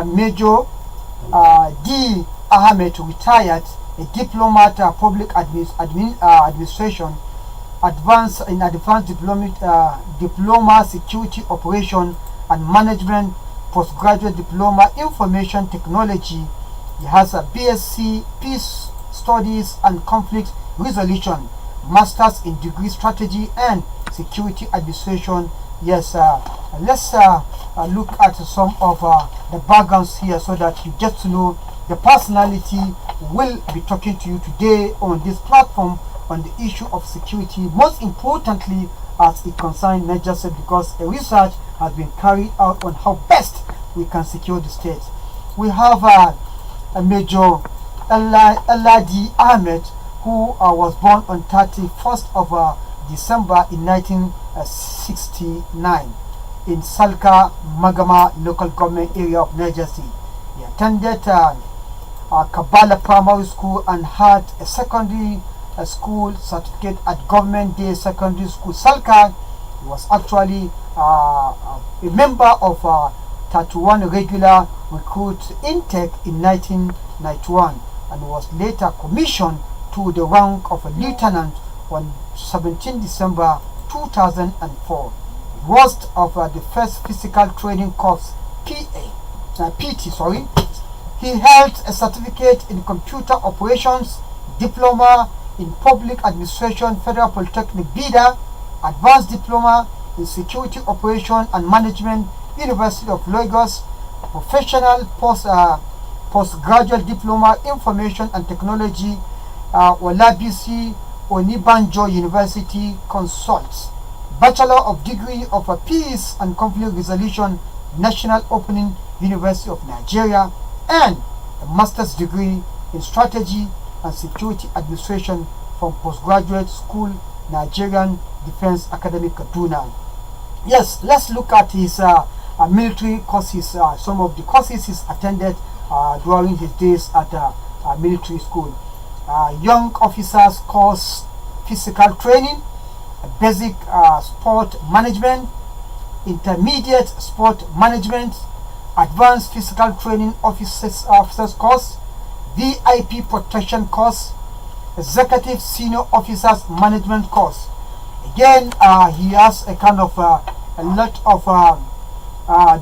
Major D. Ahmed, retired, a diplomat, public administration, advanced diploma security operation and management, postgraduate diploma information technology. He has a BSc peace studies and conflict resolution, masters in degree strategy and security administration. Yes, let's look at some of the backgrounds here, so that you get to know the personality will be talking to you today on this platform on the issue of security, most importantly as it concerns Niger State, because a research has been carried out on how best we can secure the state. We have a Major Eladi Ahmed, who was born on 31st of December in 1969 in Salka Magama local government area of Niger State. He attended Kabbalah Primary School and had a secondary school certificate at Government Day Secondary School Salka. He was actually a member of 31 regular recruit intake in 1991, and was later commissioned to the rank of a lieutenant on 17 December 2004. Worst of the first physical training course PT. He held a certificate in computer operations, diploma in public administration, Federal Polytechnic Bida, advanced diploma in security operation and management, University of Lagos, professional postgraduate diploma information and technology, Olabisi Onibanjo University Consults, Bachelor of Degree of Peace and Conflict Resolution, National Opening University of Nigeria, and a master's degree in strategy and security administration from postgraduate school, Nigerian Defense Academy, Kaduna. Yes, let's look at his military courses, some of the courses he's attended during his days at military school. Young officers course, physical training, basic sport management, intermediate sport management, advanced physical training officers course, VIP protection course, executive senior officers management course. Again, he has a kind of a lot of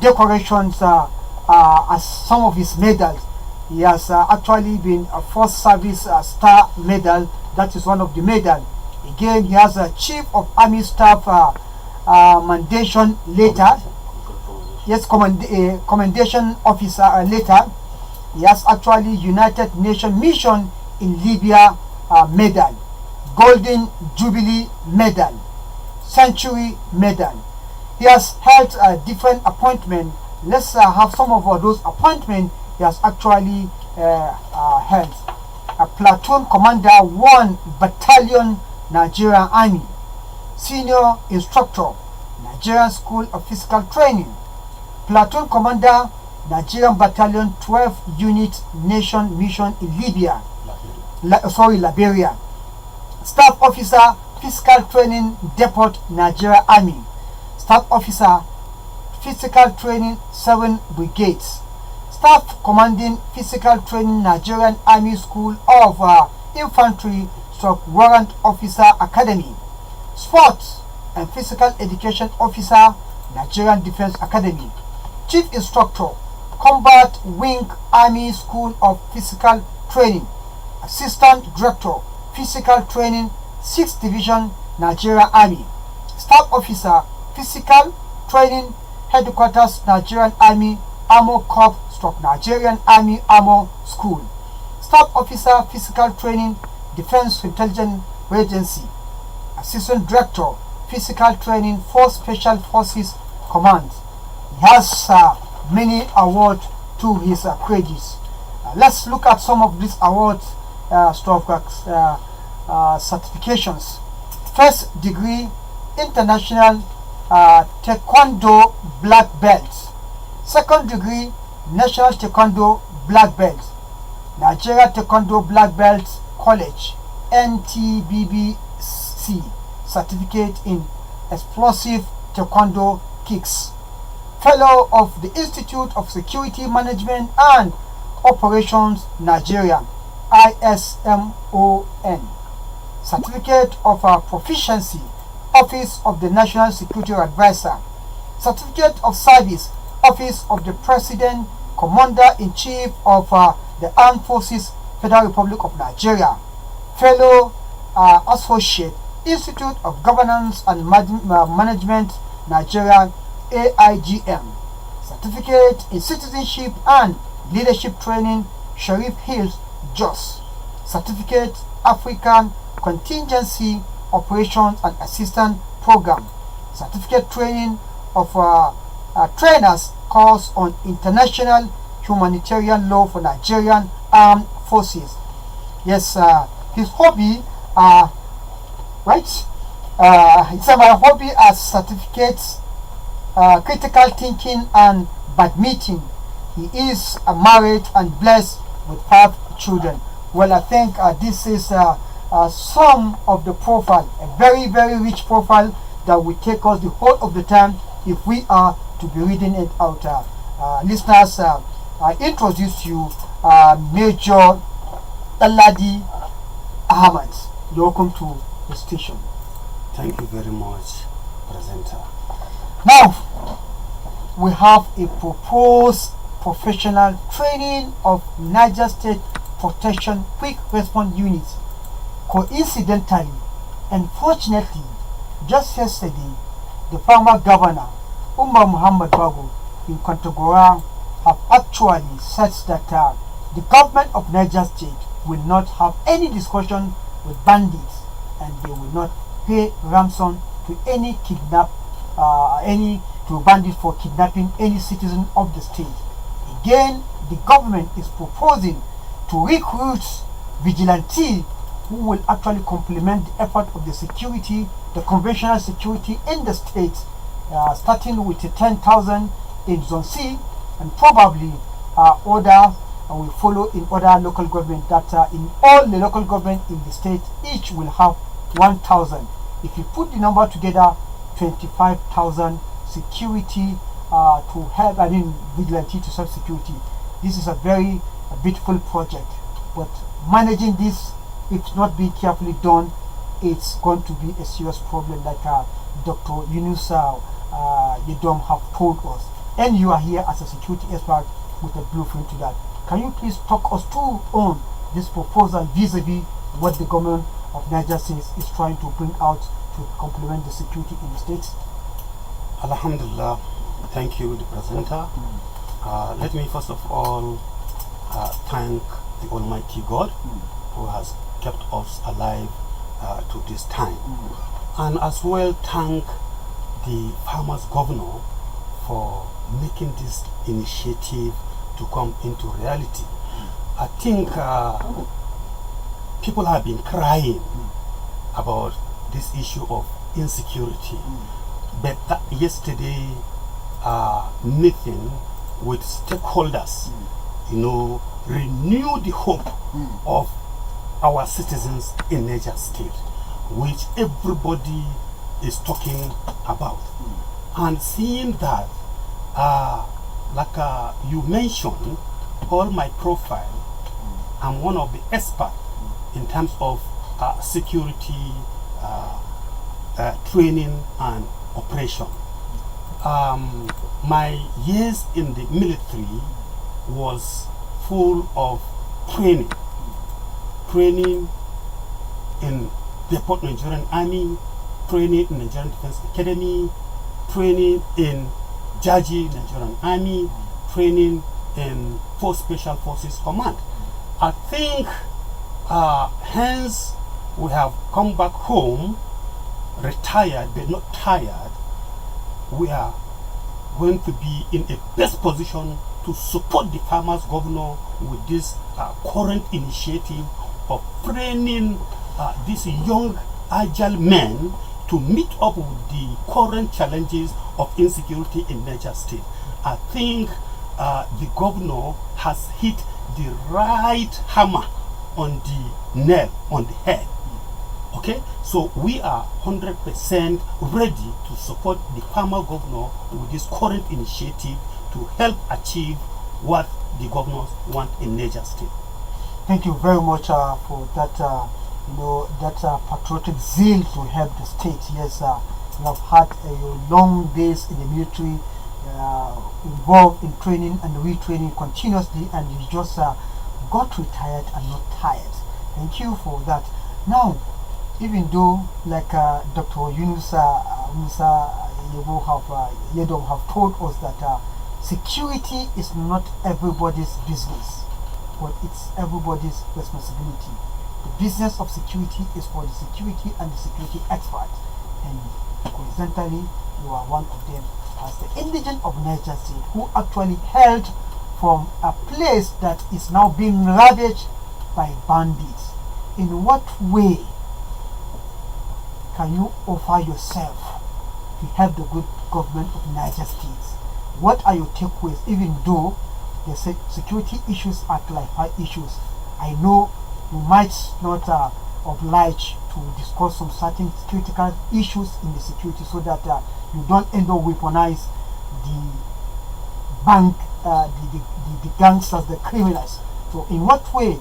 decorations as some of his medals. He has actually been a First Service Star Medal. That is one of the medal. Again, he has a Chief of Army Staff Commendation letter. Yes, commendation officer letter. He has actually United Nations Mission in Libya medal, Golden Jubilee medal, Century medal. He has held different appointments. Let's have some of those appointments he has actually held. A platoon commander, 1 Battalion, Nigerian Army. Senior instructor, Nigerian School of Physical Training. Platoon commander, Nigerian Battalion 12 Unit Nation Mission in Libya. Liberia. Staff officer, Physical Training Depot, Nigeria Army. Staff officer, Physical Training 7 Brigades. Staff commanding Physical Training, Nigerian Army School of Infantry Warrant Officer Academy. Sports and Physical Education Officer, Nigerian Defense Academy. Chief Instructor, Combat Wing Army School of Physical Training, Assistant Director, Physical Training, 6th Division, Nigeria Army. Staff Officer, Physical Training, Headquarters, Nigerian Army Armor Corps / Nigerian Army Armor School. Staff Officer, Physical Training, Defense Intelligence Agency. Assistant Director, Physical Training, 4 Special Forces Command. He has many awards to his credits. Let's look at some of these awards, certifications. First degree, International Taekwondo Black Belt. Second degree, National Taekwondo Black Belt. Nigeria Taekwondo Black Belt College, NTBBC, certificate in explosive taekwondo kicks. Fellow of the Institute of Security Management and Operations Nigeria, ISMON. Certificate of Proficiency, Office of the National Security Advisor. Certificate of Service, Office of the President, Commander-in-Chief of the Armed Forces, Federal Republic of Nigeria. Fellow Associate, Institute of Governance and Management, Nigeria, AIGM. Certificate in Citizenship and Leadership Training, Sharif Hills, Jos. Certificate, African Contingency Operations and Assistance Program. Certificate training of trainers course on international humanitarian law for Nigerian Armed Forces. Yes, his hobby, right? He said my hobby as certificates, critical thinking and badminton. He is married and blessed with 5 children. Well, I think this is some of the profile, a very, very rich profile that will take us the whole of the time if we are to be reading it out. Listeners, I introduce you Major Aladi Ahmad. Welcome to the station. Thank you very much, presenter. Now, we have a proposed professional training of Niger State Protection Quick Response Unit. Coincidentally, unfortunately, just yesterday, the former governor, Umar Muhammad Bago, in Kontagora, have actually said that the government of Niger State will not have any discussion with bandits, and they will not pay ransom to any bandit for kidnapping any citizen of the state. Again, the government is proposing to recruit vigilantes who will actually complement the effort of the security, the conventional security in the state, starting with 10,000 in Zone C, and probably order will follow in other local government. That in all the local government in the state, each will have 1,000. If you put the number together, 25,000 security to help, vigilante to serve security. This is a very beautiful project, but managing this, if not being carefully done, it's going to be a serious problem, like Dr. Yunus Yedom have told us. And you are here as a security expert with a blueprint to that. Can you please talk us through on this proposal vis-a-vis what the government of Niger State is trying to bring out to complement the security in the state? Alhamdulillah, thank you, the presenter. Let me first of all thank the Almighty God who has kept us alive to this time, and as well thank the farmers governor for making this initiative to come into reality. I think people have been crying about this issue of insecurity, but yesterday meeting with stakeholders, renew the hope of our citizens in Niger State, which everybody is talking about. And seeing that, like you mentioned, all my profile, I'm one of the experts in terms of security training and operation. My years in the military was full of training. Training in the Port Nigerian Army, training in Nigerian Defense Academy, training in Jaji Nigerian Army, training in Force Special Forces Command. I think hence we have come back home retired but not tired. We are going to be in a best position to support the farmers governor with this current initiative of training these young agile men to meet up with the current challenges of insecurity in Niger State. I think the governor has hit the right hammer on the nail on the head. Okay, so we are 100% ready to support the farmer governor with this current initiative to help achieve what the governors want in Niger State. Thank you very much for that, that patriotic zeal to help the state. Yes, you have had long days in the military, involved in training and retraining continuously, and you just got retired and not tired. Thank you for that. Now, even though, like Dr. Yunusa Musa Yedom have told us that security is not everybody's business, but it's everybody's responsibility. The business of security is for the security and the security experts, and coincidentally, you are one of them as the indigent of Niger State who actually hailed from a place that is now being ravaged by bandits. In what way can you offer yourself to help the good government of Niger State? What are your takeaways, even though the security issues are clarified issues? I know you might not oblige to discuss some certain critical issues in the security so that you don't end up weaponize the bank, the gangsters, the criminals. So in what way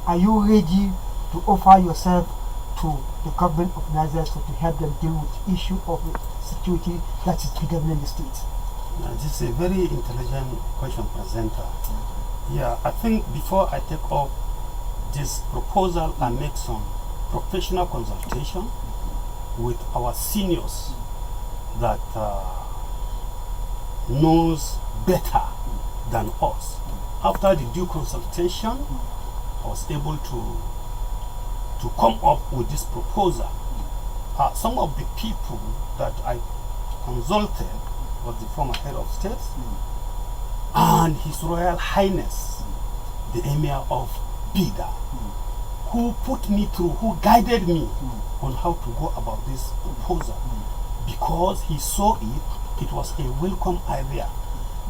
are you ready to offer yourself to the government of Nigeria to help them deal with the issue of security that is predominant in the state? This is a very intelligent question, presenter. Yeah, I think before I take up this proposal, I make some professional consultation with our seniors that knows better than us. After the due consultation, I was able to come up with this proposal. Some of the people that I consulted was the former head of state and His Royal Highness, the Emir of Bida, who put me through, who guided me on how to go about this proposal, because he saw it was a welcome idea.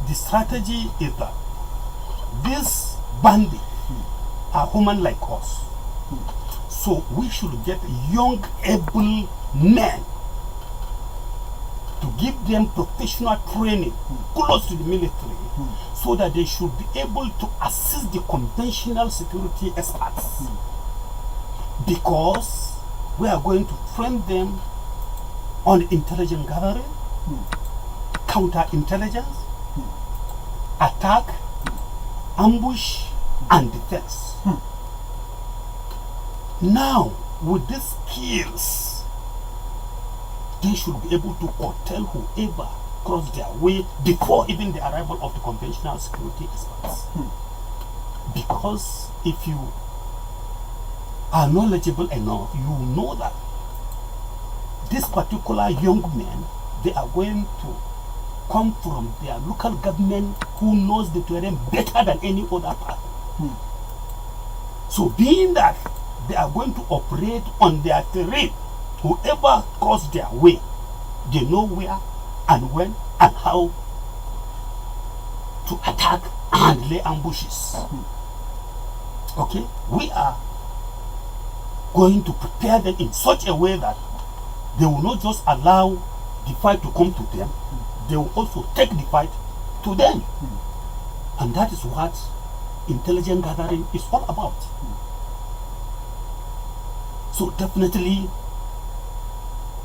The strategy is that these bandits are human like us. So we should get young, able men to give them professional training close to the military, so that they should be able to assist the conventional security experts. Because we are going to train them on intelligence gathering, counterintelligence, attack, ambush, and defense. Now, with these skills, they should be able to curtail whoever cross their way before even the arrival of the conventional security experts. Because if you are knowledgeable enough, you know that these particular young men, they are going to come from their local government who knows the terrain better than any other person. So being that they are going to operate on their terrain, whoever cross their way, they know where and when and how to attack and lay ambushes. Okay, we are going to prepare them in such a way that they will not just allow the fight to come to them, they will also take the fight to them. And that is what intelligence gathering is all about. So definitely,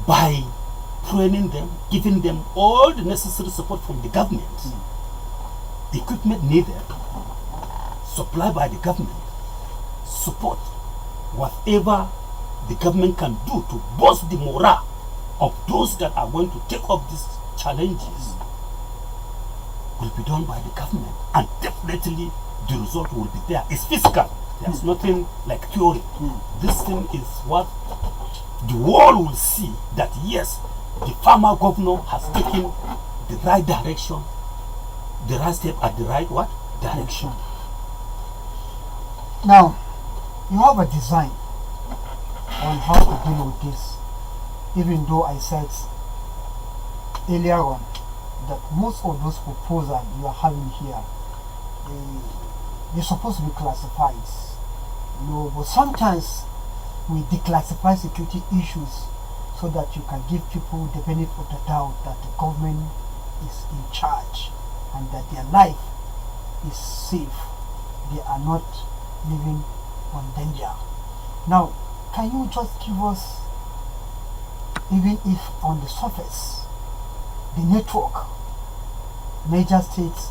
by training them, giving them all the necessary support from the government, equipment needed, supplied by the government, support whatever the government can do to boost the morale of those that are going to take up these challenges will be done by the government, and definitely the result will be there. It's physical. There's nothing like theory. This thing is what the world will see, that yes, the former governor has taken the right direction, the right step at the right what direction. Now, you have a design on how to deal with this, even though I said earlier on that most of those proposals you are having here, they're supposed to be classified. But sometimes we declassify security issues so that you can give people the benefit of the doubt that the government is in charge and that their life is safe. They are not living on danger. Now, can you just give us, even if on the surface, the network, major states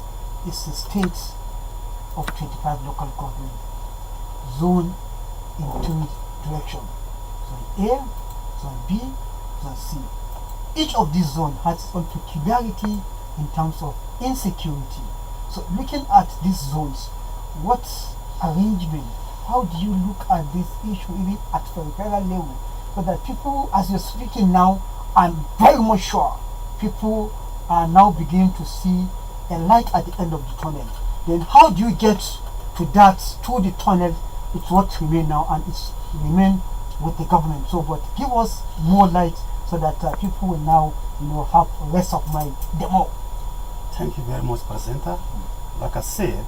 is a state of 25 local government, zone in 2 directions, zone A, zone B, zone C. Each of these zones has its own peculiarity in terms of insecurity. So looking at these zones, what arrangement, how do you look at this issue even at federal level, so that people, as you're speaking now, I'm very much sure people are now beginning to see a light at the end of the tunnel. Then how do you get to that, to the tunnel? It's what remain now, and it's remain with the government. So, but give us more light so that people will now, have rest of mind. Demo. Thank you very much, presenter. Like I said,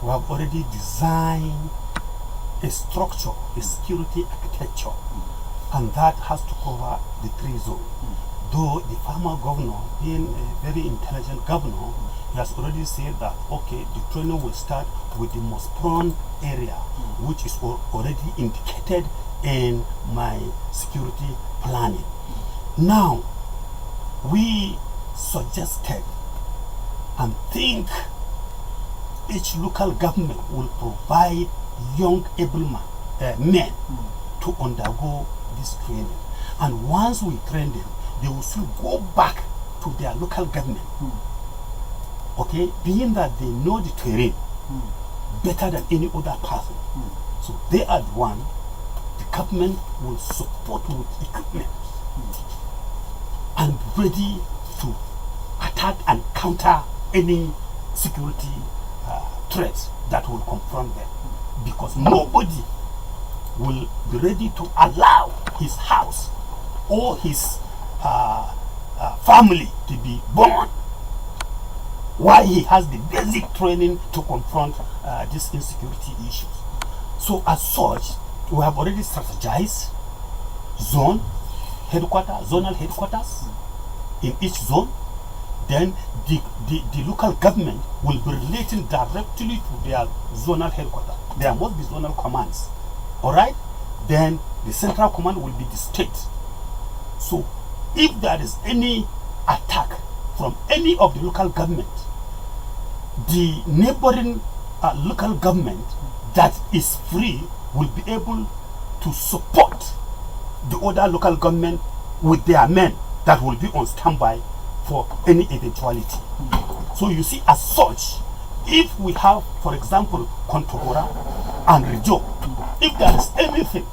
we have already designed a structure, a security architecture, and that has to cover the 3 zones. Though the former governor, being a very intelligent governor, he has already said that, okay, the training will start with the most prone area, which is already indicated in my security planning. Now, we suggested and think each local government will provide young able men to undergo this training. And once we train them, they will still go back to their local government. Okay, being that they know the terrain better than any other person. So they are the one the government will support with equipment and be ready to attack and counter any security threats that will confront them. Because nobody will be ready to allow his house or his family to be burned while he has the basic training to confront these insecurity issues. So as such, we have already strategized zonal headquarters in each zone. Then the local government will be relating directly to their zonal headquarters. There must be zonal commands. Alright? Then the central command will be the state. So if there is any attack from any of the local government, the neighboring local government that is free will be able to support the other local government with their men that will be on standby for any eventuality. So you see, as such, if we have, for example, Kontogora and Rijo, if there is anything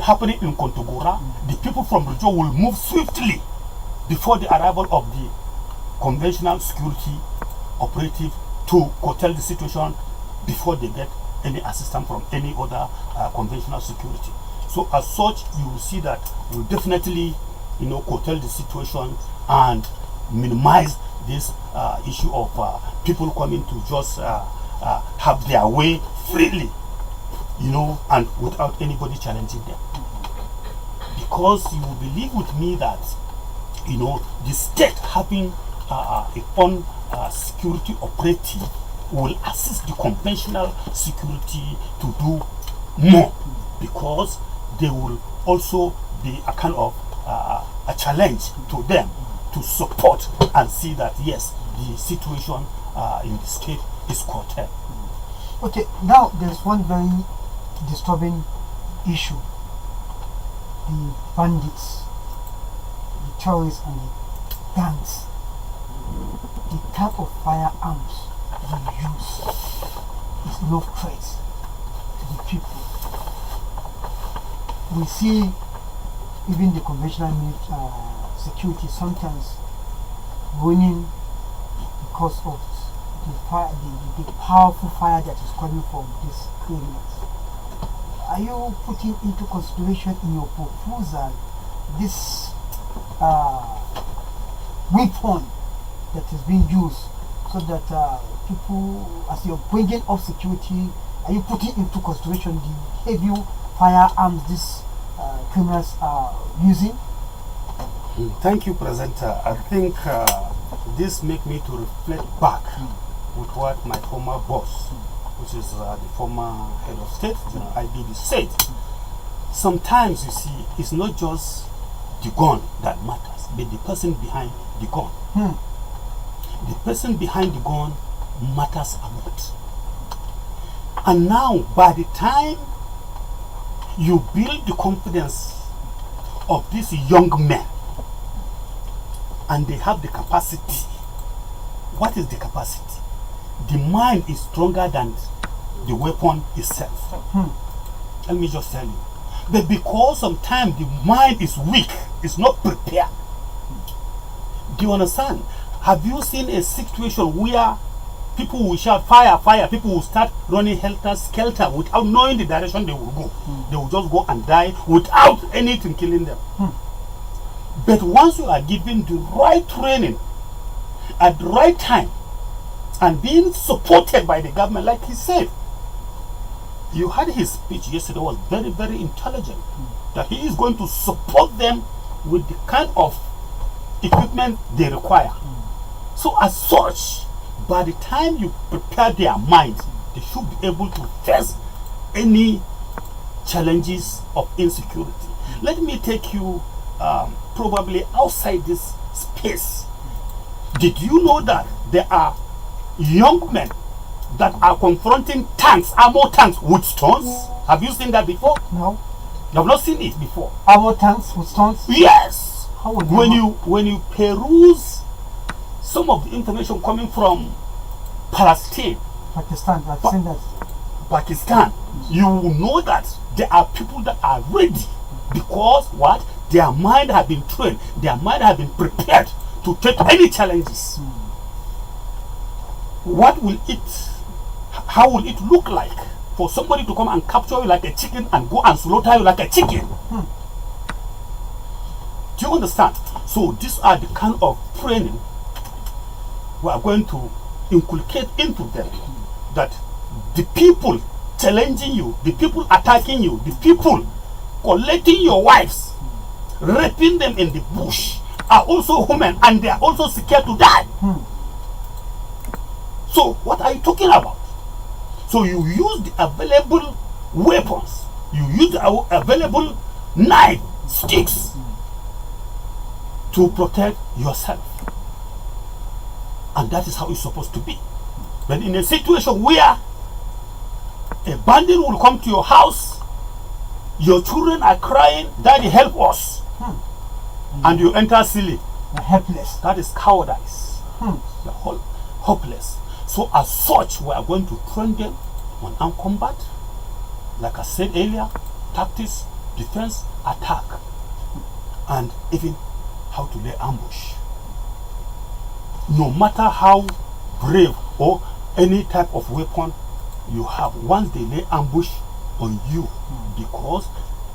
happening in Kontogora, the people from Rijo will move swiftly before the arrival of the conventional security operative to curtail the situation before they get any assistance from any other conventional security. So as such, you will see that we will definitely curtail the situation and minimize this issue of people coming to just have their way freely, and without anybody challenging them. Because you will believe with me that the state having a own security operative will assist the conventional security to do more, because they will also be a kind of a challenge to them to support and see that yes, the situation in the state is curtailed. Okay, now there's one very disturbing issue. The bandits, the terrorists and the gangs, the type of firearms they use is no threat to the people. We see even the conventional security sometimes winning because of the powerful fire that is coming from these criminals. Are you putting into consideration in your proposal this weapon that is being used so that people, as you're bringing up security, are you putting into consideration the heavy firearms these criminals are using? Thank you, Presenter. I think this makes me to reflect back with what my former boss, which is the former head of state, IBB, said. Sometimes, you see, it's not just the gun that matters, but the person behind the gun. The person behind the gun matters a lot. And now, by the time you build the confidence of these young men, and they have the capacity. What is the capacity? The mind is stronger than the weapon itself. Let me just tell you. But because sometimes the mind is weak, it's not prepared. Do you understand? Have you seen a situation where people will shout fire, fire, people will start running helter-skelter without knowing the direction they will go? They will just go and die without anything killing them. But once you are given the right training at the right time and being supported by the government, like he said, you had his speech yesterday was very, very intelligent, that he is going to support them with the kind of equipment they require. So as such, by the time you prepare their minds, they should be able to face any challenges of insecurity. Let me take you probably outside this space. Did you know that there are young men that are confronting tanks, armor tanks with stones? Have you seen that before? No. You have not seen it before. Armor tanks with stones? Yes. How would when you peruse some of the information coming from Palestine, Pakistan, I've seen that. Pakistan, you will know that there are people that are ready because what? Their mind have been trained, their mind have been prepared to take any challenges. What will it, how will it look like for somebody to come and capture you like a chicken and go and slaughter you like a chicken? Do you understand? So these are the kind of training we are going to inculcate into them, that the people challenging you, the people attacking you, the people collecting your wives, raping them in the bush, are also human and they are also scared to die. So what are you talking about? So you use the available weapons, you use the available knife, sticks to protect yourself. And that is how it's supposed to be. But in a situation where a bandit will come to your house, your children are crying, Daddy, help us. And you enter silly. Helpless. That is cowardice. The whole hopeless. So as such, we are going to train them on armed combat. Like I said earlier, tactics, defense, attack. And even how to lay ambush. No matter how brave or any type of weapon you have, once they lay ambush on you, because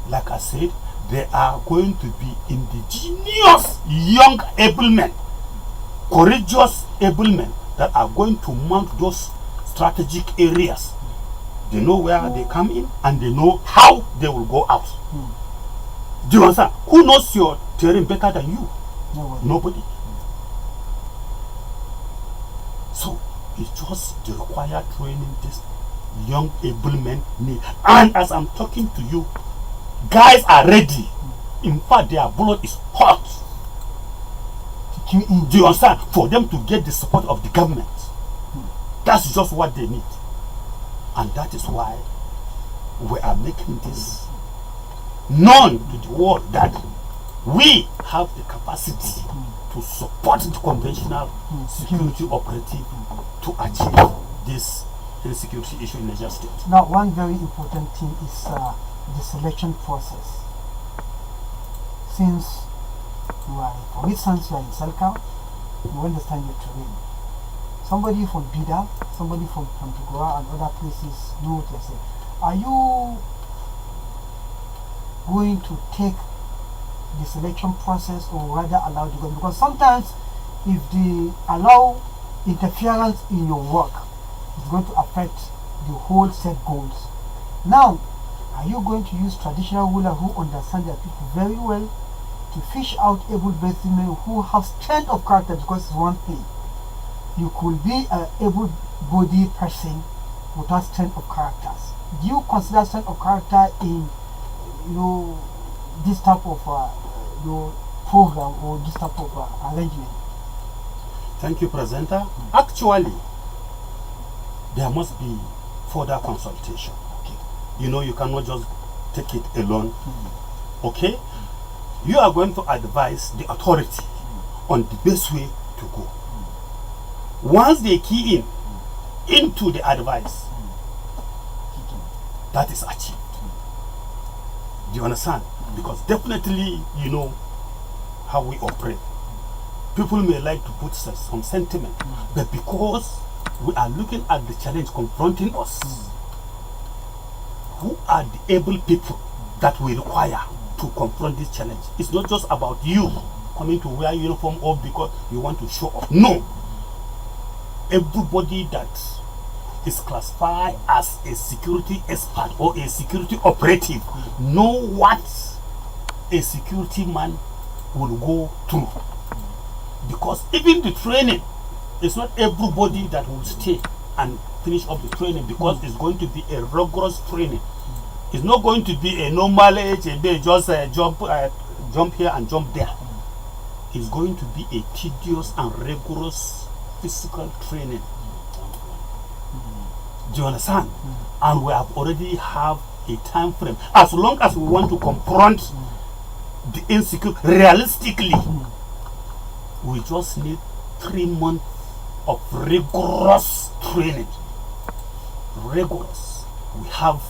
like I said, there are going to be indigenous young able men, courageous able men that are going to mount those strategic areas. They know where they come in and they know how they will go out. Do you understand? Who knows your terrain better than you? Nobody. So it's just the required training this young able men need. And as I'm talking to you, guys are ready. In fact, their blood is hot. Do you understand? For them to get the support of the government. That's just what they need. And that is why we are making this known to the world that we have the capacity to support the conventional security operative to achieve this insecurity issue in Niger State. Now, one very important thing is the selection process. Since you are, for instance, you are in Selka, you understand your terrain. Somebody from Bida, somebody from Pantagora and other places know what you're saying. Are you going to take the selection process or rather allow the government? Because sometimes if they allow interference in your work, it's going to affect the whole set goals. Now, are you going to use traditional rulers who understand their people very well to fish out able-bodied men who have strength of character? Because it's one thing, you could be an able-bodied person without strength of characters. Do you consider strength of character in this type of program or this type of arrangement? Thank you, presenter. Actually, there must be further consultation. Okay. You cannot just take it alone. Okay? You are going to advise the authority on the best way to go. Once they key into the advice, that is achieved. Do you understand? Because definitely you know how we operate. People may like to put some sentiment, but because we are looking at the challenge confronting us, who are the able people that we require to confront this challenge? It's not just about you coming to wear uniform or because you want to show off. No. Everybody that is classified as a security expert or a security operative know what a security man will go through. Because even the training, it's not everybody that will stay and finish up the training, because it's going to be a rigorous training. It's not going to be a normal age, just jump here and jump there. It's going to be a tedious and rigorous physical training. Do you understand? And we have already have a time frame. As long as we want to confront the insecurity realistically, we just need 3 months of rigorous training. Rigorous. We have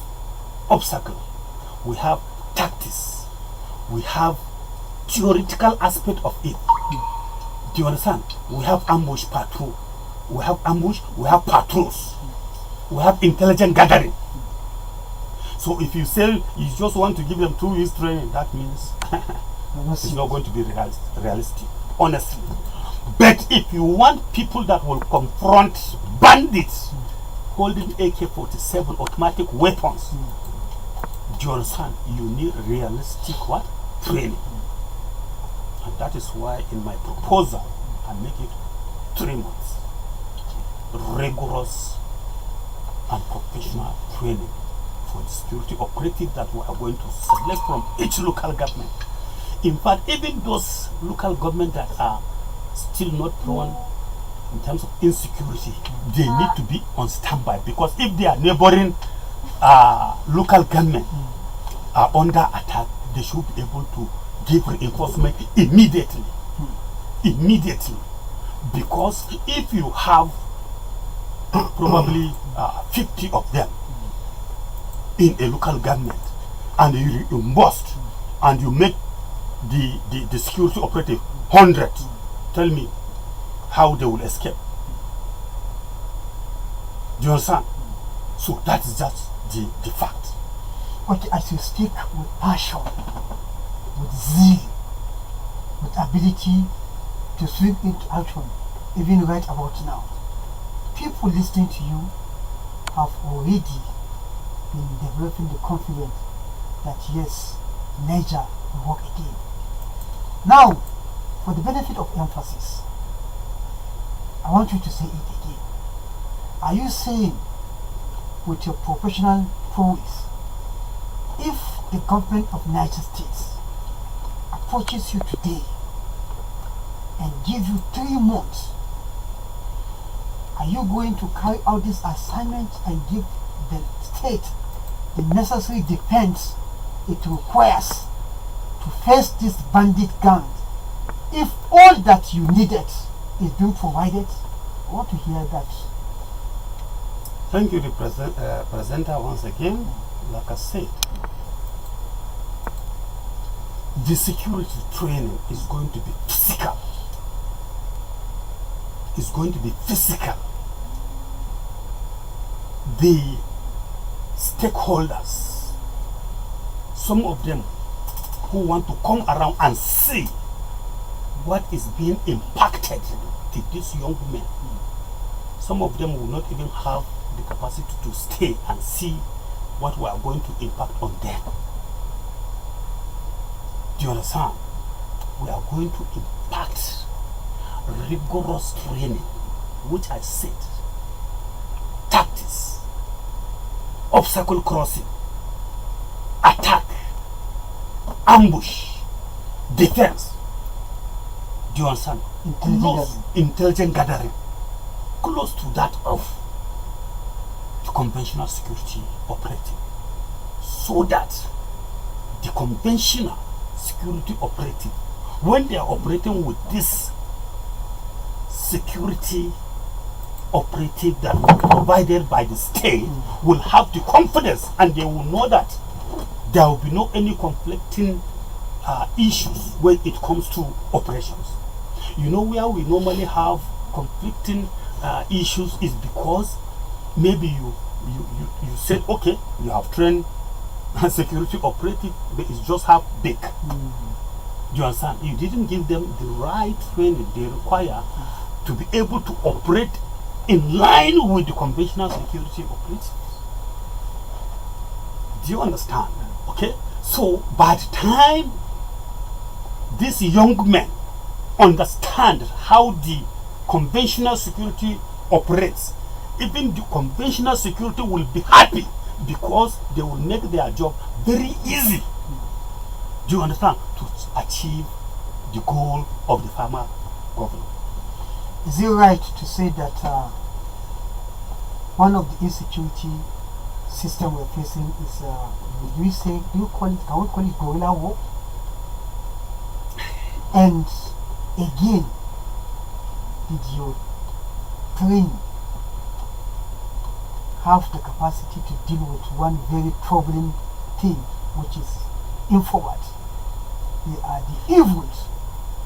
obstacle, we have tactics, we have theoretical aspect of it. Do you understand? We have ambush patrol, we have patrols, we have intelligent gathering. So if you say you just want to give them 2 years training, that means it's not going to be realistic, honestly. But if you want people that will confront bandits holding AK-47 automatic weapons, do you understand? You need realistic training. And that is why in my proposal I make it 3 months. Rigorous and professional training for the security operative that we are going to select from each local government. In fact, even those local governments that are still not prone in terms of insecurity, they need to be on standby, because if their neighboring local government are under attack, they should be able to give reinforcement immediately. Immediately. Because if you have probably 50 of them in a local government, and you must, and you make the security operative 100, tell me how they will escape. Do you understand? So that is just the fact. But as you speak with passion, with zeal, with ability to swing into action, even right about now, people listening to you have already been developing the confidence that yes, Niger will work again. Now, for the benefit of emphasis, I want you to say it again. Are you saying with your professional prowess, if the government of Niger States approaches you today and gives you 3 months, Are you going to carry out this assignment and give the state the necessary defense it requires to face this bandit gang? If all that you needed is being provided, I want to hear that. Thank you, the presenter, once again. Like I said, the security training is going to be physical. It's going to be physical. The stakeholders, some of them who want to come around and see what is being impacted to these young men, some of them will not even have the capacity to stay and see what we are going to impact on them. Do you understand? We are going to impact rigorous training, which I said, tactics, obstacle crossing, attack, ambush, defense. Do you understand? Intelligent gathering, close to that of the conventional security operative, so that the conventional security operative, when they are operating with this security operative that will be provided by the state, will have the confidence, and they will know that there will be no any conflicting issues when it comes to operations. You know, where we normally have conflicting issues is because maybe you said, okay, you have trained a security operative, but it's just half big. Do you understand? You didn't give them the right training they require to be able to operate in line with the conventional security operatives. Do you understand? Okay? So by the time these young men understand how the conventional security operates, even the conventional security will be happy because they will make their job very easy. Do you understand? To achieve the goal of the farmer government. Is it right to say that one of the insecurity system we're facing is, can we call it guerrilla war? And again, did your training have the capacity to deal with one very troubling thing, which is infowars? They are the evils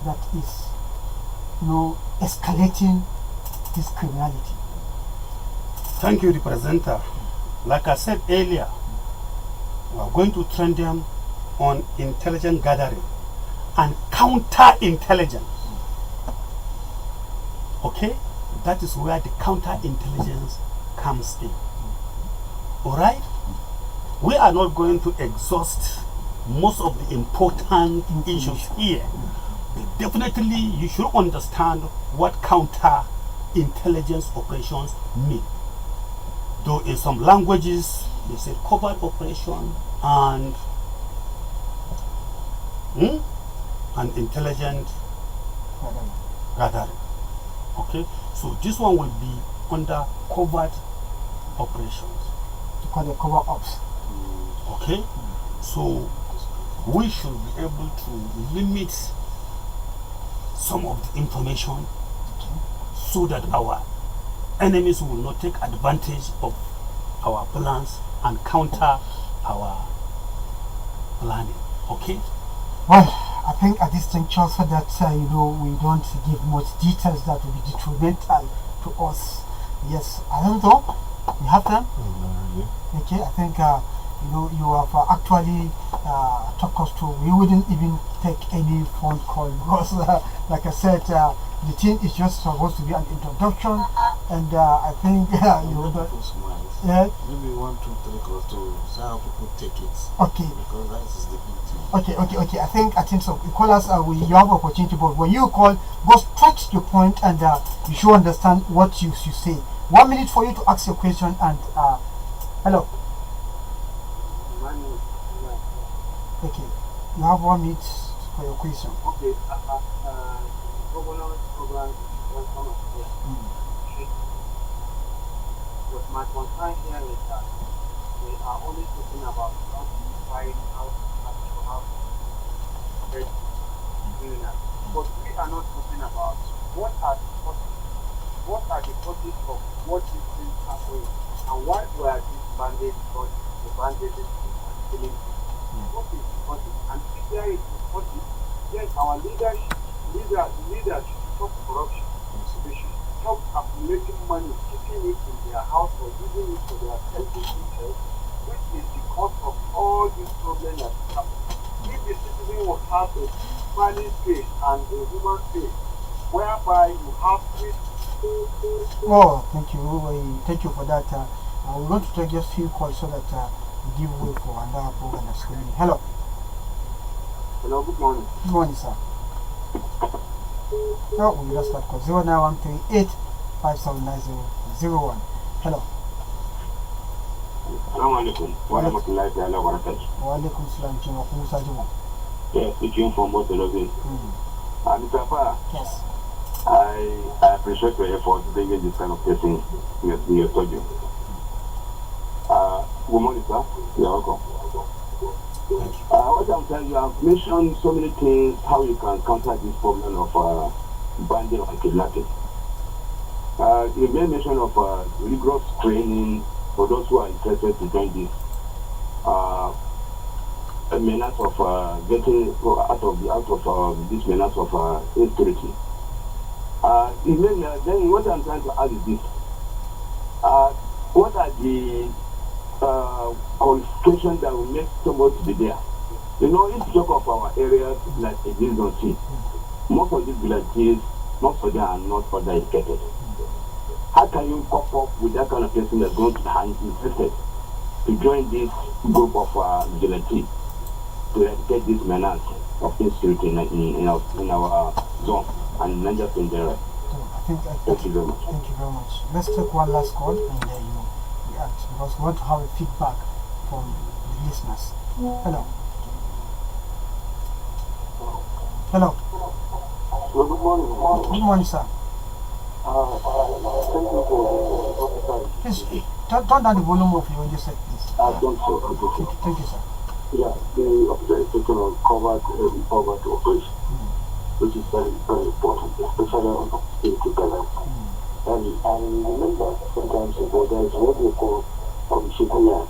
that is, escalating this criminality. Thank you, the presenter. Like I said earlier, we are going to train them on intelligence gathering and counter-intelligence. Okay? That is where the counter-intelligence comes in. Alright? We are not going to exhaust most of the important issues here. But definitely, you should understand what counter-intelligence operations mean. Though in some languages, they say covert operation and intelligent gathering. Okay, so this one will be under covert operations. To call it covert ops. Okay, so we should be able to limit some of the information so that our enemies will not take advantage of our plans and counter our planning. Okay? Well, I think at this juncture, so that we don't give much details that will be detrimental to us. Yes, I don't know. You have time? Okay, I think you have actually talked us through. We wouldn't even take any phone call because, like I said, the thing is just supposed to be an introduction, and I think maybe you want to take us to see how people take it. Okay. Because that is the big thing. Okay. I think so. You call us, you have opportunity, but when you call, go straight to the point, and you should understand what you say. 1 minute for you to ask your question, and hello. Okay, you have 1 minute for your question. Okay. causes of what these things are doing and why we are disbanded because the bandits are killing people. What is the causes? And if there is a causes, yes, our leaders should stop corruption. They should stop accumulating money, keeping it in their house or using it for their selfish interest, which is the cause of all these problems that happen. If the citizen will have a human face and a human face, whereby you have this. Oh, thank you. Thank you for that. We want to take just a few calls so that we give way for another program that's coming. Hello. Hello, good morning. Good morning, sir. No, we lost that call. 09138 579001. Hello. Assalamu alaikum. Wa rahmatullahi ta'ala wa barakatuh. Wa alaikum salam. Musa Juma. Yes, speaking from Montreal. Mr. Farah. Yes. I appreciate your effort bringing this kind of person in your studio. Good morning, sir. You're welcome. What I'm telling you, I've mentioned so many things how you can counter this problem of banding and kidnapping. You made mention of rigorous training for those who are interested to join this. A menace of getting out of this menace of insecurity. Then what I'm trying to add is this. What are the qualifications that will make somebody to be there? You know, if you talk of our areas like a Zone C, most of these villages, most of them are not further educated. How can you cope up with that kind of person that's going to be interested to join this group of vigilantes to eradicate this menace of insecurity in our zone and not just in general? Thank you very much. Thank you very much. Let's take one last call and then you react because we want to have a feedback from the listeners. Hello. Hello. Well, good morning. Good morning, sir. Thank you for Please turn down the volume of your set, please. I've done so. Thank you, sir. Yeah, the officer is taking on covert operation, which is very, very important, especially on security balance. And I remember sometimes ago there is what we call commissioner,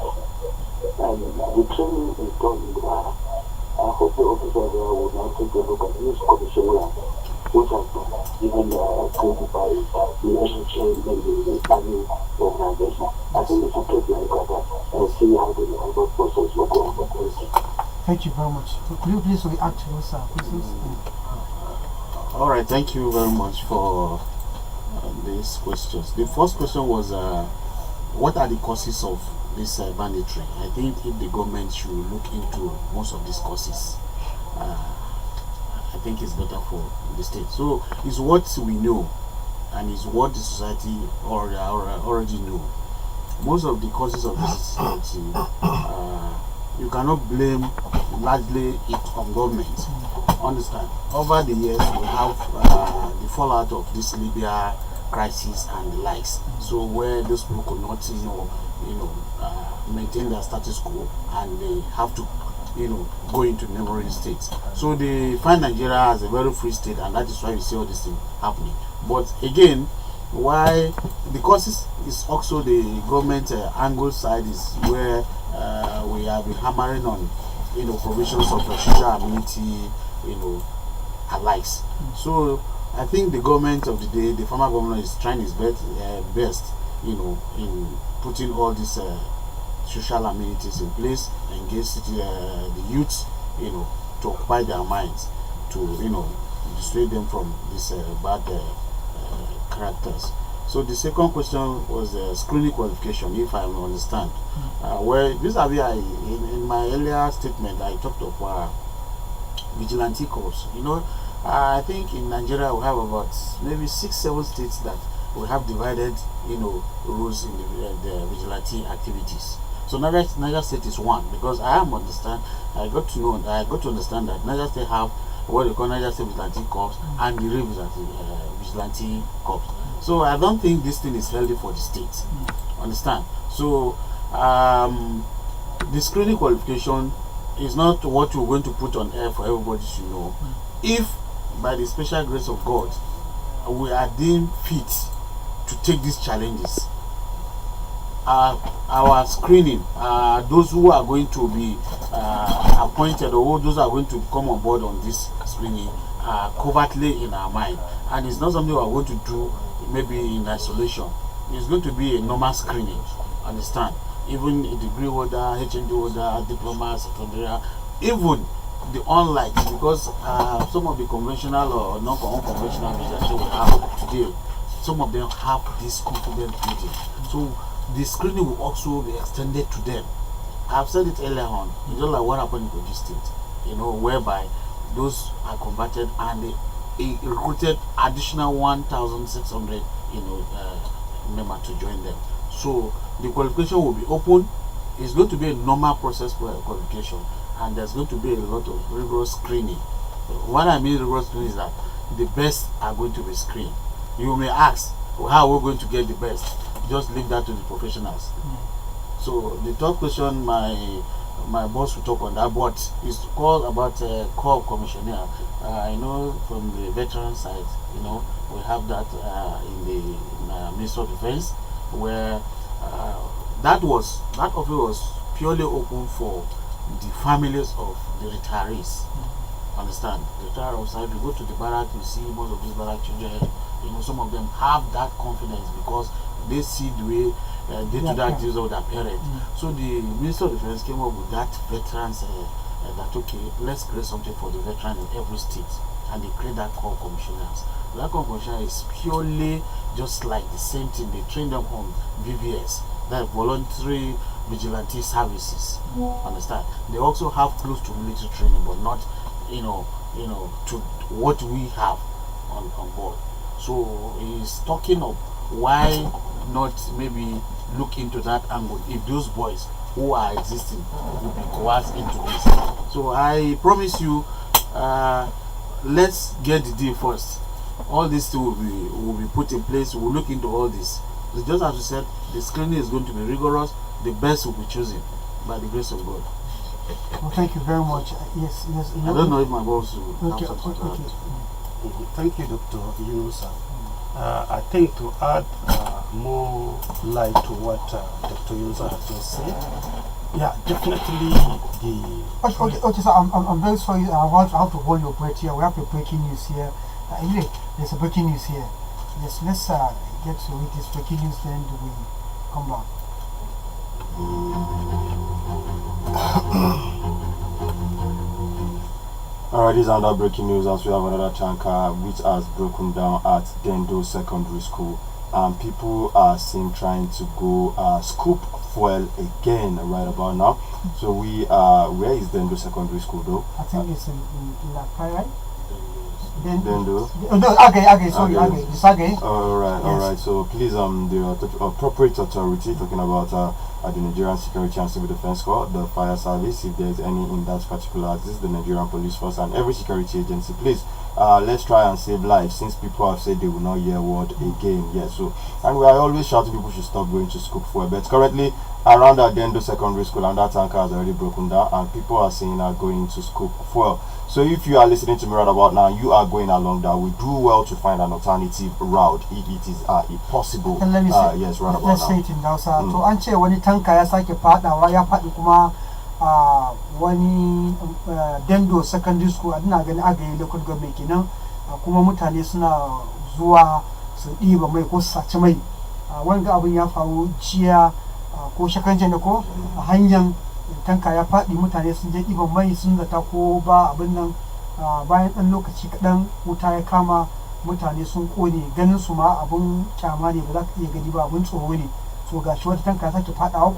and the training is done in the manner. I hope the officer there will now take a look at this commissioner, which has been given approved by the ASUU and the planning organization. I think it's a take a look at that and see how the covert process will go. Thank you very much. Could you please react to those questions? All right, thank you very much for these questions. The first question was, what are the causes of this banditry? I think if the government should look into most of these causes, I think it's better for the state. So it's what we know, and it's what the society already know. Most of the causes of this insecurity, you cannot blame largely it on government. Understand? Over the years, we have the fallout of this Libya crisis and the likes. So where those people could not, maintain their status quo, and they have to, go into neighboring states. So they find Nigeria as a very free state, and that is why we see all these things happening. But again, why the causes is also the government angle side is where we have been hammering on, provisions of social amenity, alike. So I think the government of the day, the former governor, is trying his best, in putting all these social amenities in place, engage the youth, to occupy their minds, to dissuade them from these bad characters. So the second question was screening qualification, if I understand. Where this in my earlier statement, I talked of vigilante corps. I think in Nigeria we have about maybe 6-7 states that we have divided, rules in the vigilante activities. So Niger State is one, because I got to understand that Niger State have what they call Niger State Vigilante Corps and the Real Vigilante Corps. So I don't think this thing is healthy for the state. Understand? So the screening qualification is not what we're going to put on air for everybody to know. If by the special grace of God we are deemed fit to take these challenges. Our screening, those who are going to be appointed or those who are going to come on board on this screening are covertly in our mind, and it's not something we are going to do maybe in isolation. It's going to be a normal screening, understand? Even a degree holder, HND holder, diplomas, etc., even the unlikes, because some of the conventional or non-conventional measures that we have today, some of them have this confidence building. So the screening will also be extended to them. I've said it earlier on, it's just like what happened in Kogi State, whereby those are converted and they recruited additional 1,600, members to join them. So the qualification will be open. It's going to be a normal process for qualification, and there's going to be a lot of rigorous screening. What I mean rigorous screening is that the best are going to be screened. You may ask, how are we going to get the best? Just leave that to the professionals. So the third question, my boss will talk on that, but it's called about Corps of Commissioner. I know from the veteran side, we have that in the Ministry of Defense, where that office was purely open for the families of the retirees. Understand? The retired officer, if you go to the barrack, you see most of these barrack children, some of them have that confidence because they see the way day-to-day activities of their parents. So the Minister of Defense came up with that veterans that okay, let's create something for the veteran in every state, and they create that Corps of Commissioners. That Corps of Commissioners is purely just like the same thing. They train them on VVS, that voluntary vigilante services. Understand? They also have close to military training, but not to what we have on board. So he's talking of why not maybe look into that angle if those boys who are existing will be coerced into this. So I promise you, let's get the deal first. All this thing will be put in place. We'll look into all this. It's just as we said, the screening is going to be rigorous. The best will be chosen by the grace of God. Well, thank you very much. Yes. I don't know if my boss will okay. Thank you, Dr. Yunusa. I think to add more light to what Dr. Yunusa has just said, yeah, definitely the... Okay, so I'm very sorry. I have to hold your breath here. We have a breaking news here. Anyway, there's a breaking news here. Yes, let's get to read this breaking news, then we come back. Alright, this is another breaking news as we have another tanker which has broken down at Dendo Secondary School, and people are seen trying to go scoop fuel again right about now. So where is Dendo Secondary School though? I think it's in Lapai, right? Dendo. Sorry, it's Agay. Alright. So please, the appropriate authority talking about the Nigerian Security and Civil Defense Corps, the fire service, if there's any in that particular, this is the Nigerian Police Force and every security agency, please let's try and save lives, since people have said they will not hear word again. So, and we are always shouting people should stop going to scoop fuel, but currently around at Dendo Secondary School, and that tanker has already broken down and people are saying are going to scoop fuel. So if you are listening to me right about now, you are going along that, we do well to find an alternative route if it is possible. Let me say, yes, right about let's now. say it in Hausa. To an ce wani tanka ya sake fadawa ya faɗi kuma wani Dendo Secondary School, ina gani Agaye local government kenan, kuma mutane suna zuwa su ɗiba mai ko su saci mai. Wanga abin ya faru jiya ko shakaran da ko a hanyar tanka ya faɗi, mutane sun je ɗiban mai sun zata ko ba abin nan, bayan ɗan lokaci kaɗan wuta ya kama, mutane sun ƙone, ganin su ma abin kyama ne, ba za ka iya gani ba, abin tsoro ne. So gashi wata tanka sake faɗawa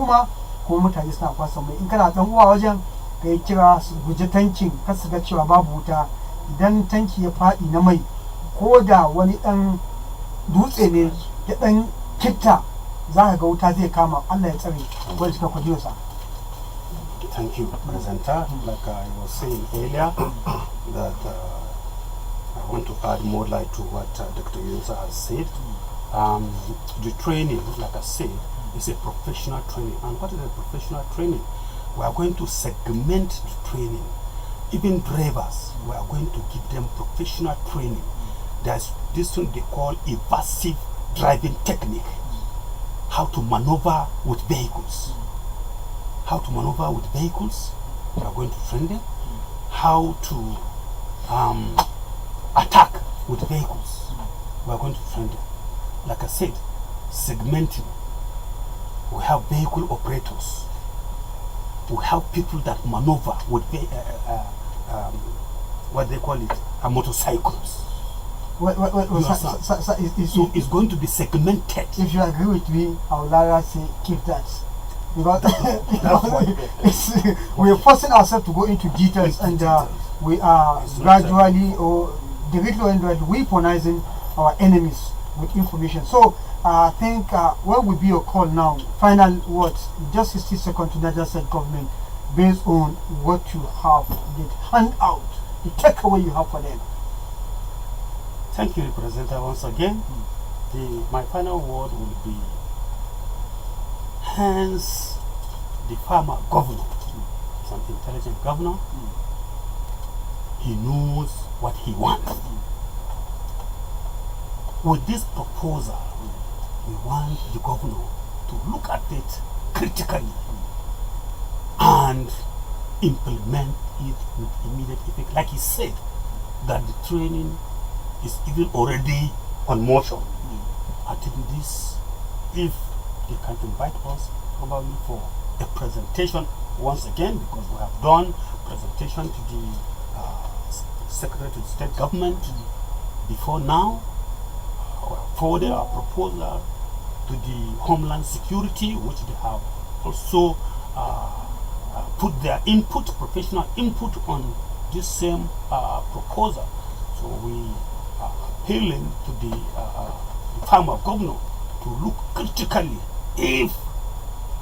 kuma mutane suna kwasa mai. In kana ɗan uwa wajen ka yi kira su guji tankin, kar su ga cewa babu wuta. Idan tanki ya faɗi na mai, ko da wani ɗan dutse ne ya ɗan kitta, za ka ga wuta zai kama. Allah ya tsare wanda suka kwaje sa. Thank you, presenter. Like I was saying earlier, that I want to add more light to what Dr. Yunusa has said. The training, like I said, is a professional training. And what is a professional training? We are going to segment the training. Even drivers, we are going to give them professional training. There's this thing they call evasive driving technique, how to maneuver with vehicles. How to maneuver with vehicles, we are going to train them. How to attack with vehicles, we are going to train them. Like I said, segmenting. We have vehicle operators. We have people that maneuver with what they call it, motorcycles. So it's going to be segmented. If you agree with me, I would rather say keep that. Because we are forcing ourselves to go into details, and we are gradually or directly or indirectly weaponizing our enemies with information. So I think what would be your call now? Final words, just 60 seconds to Niger State government, based on what you have, the handout, the takeaway you have for them. Thank you, Presenter, once again. My final word will be, hence the farmer governor is an intelligent governor. He knows what he wants. With this proposal, we want the governor to look at it critically and implement it with immediate effect. Like he said, that the training is even already on motion. I think this, if they can invite us probably for a presentation once again, because we have done presentation to the Secretary to State Government before now, forwarded our proposal to the Homeland Security, which they have also put their input, professional input on this same proposal. So we are appealing to the farmer governor to look critically. If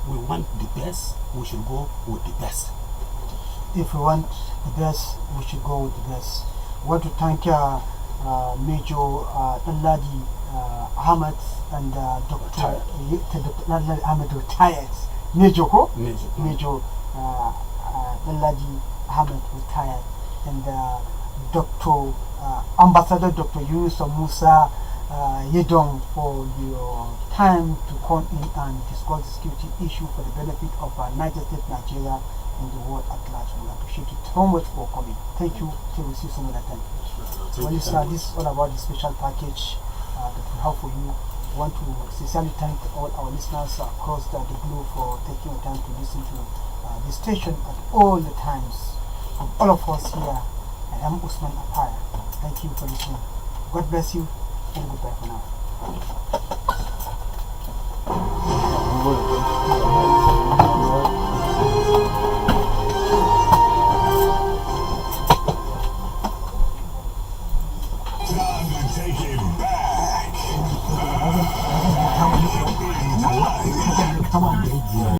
we want the best, we should go with the best. If we want the best, we should go with the best. I want to thank Major Ladi Ahmed and Dr. Ladi Ahmed retired. Major Ladi Ahmed retired, and Dr. Ambassador Dr. Yunus Musa Yedong for your time to come in and discuss the security issue for the benefit of Niger State, Nigeria, and the world at large. We appreciate you so much for coming. Thank you. Till we see you some other time. Well, listener, this is all about the special package that we have for you. We want to sincerely thank all our listeners across the globe for taking your time to listen to the station at all the times. From all of us here, I am Usman Apaya. Thank you for listening. God bless you, and goodbye for now. Time to take it back.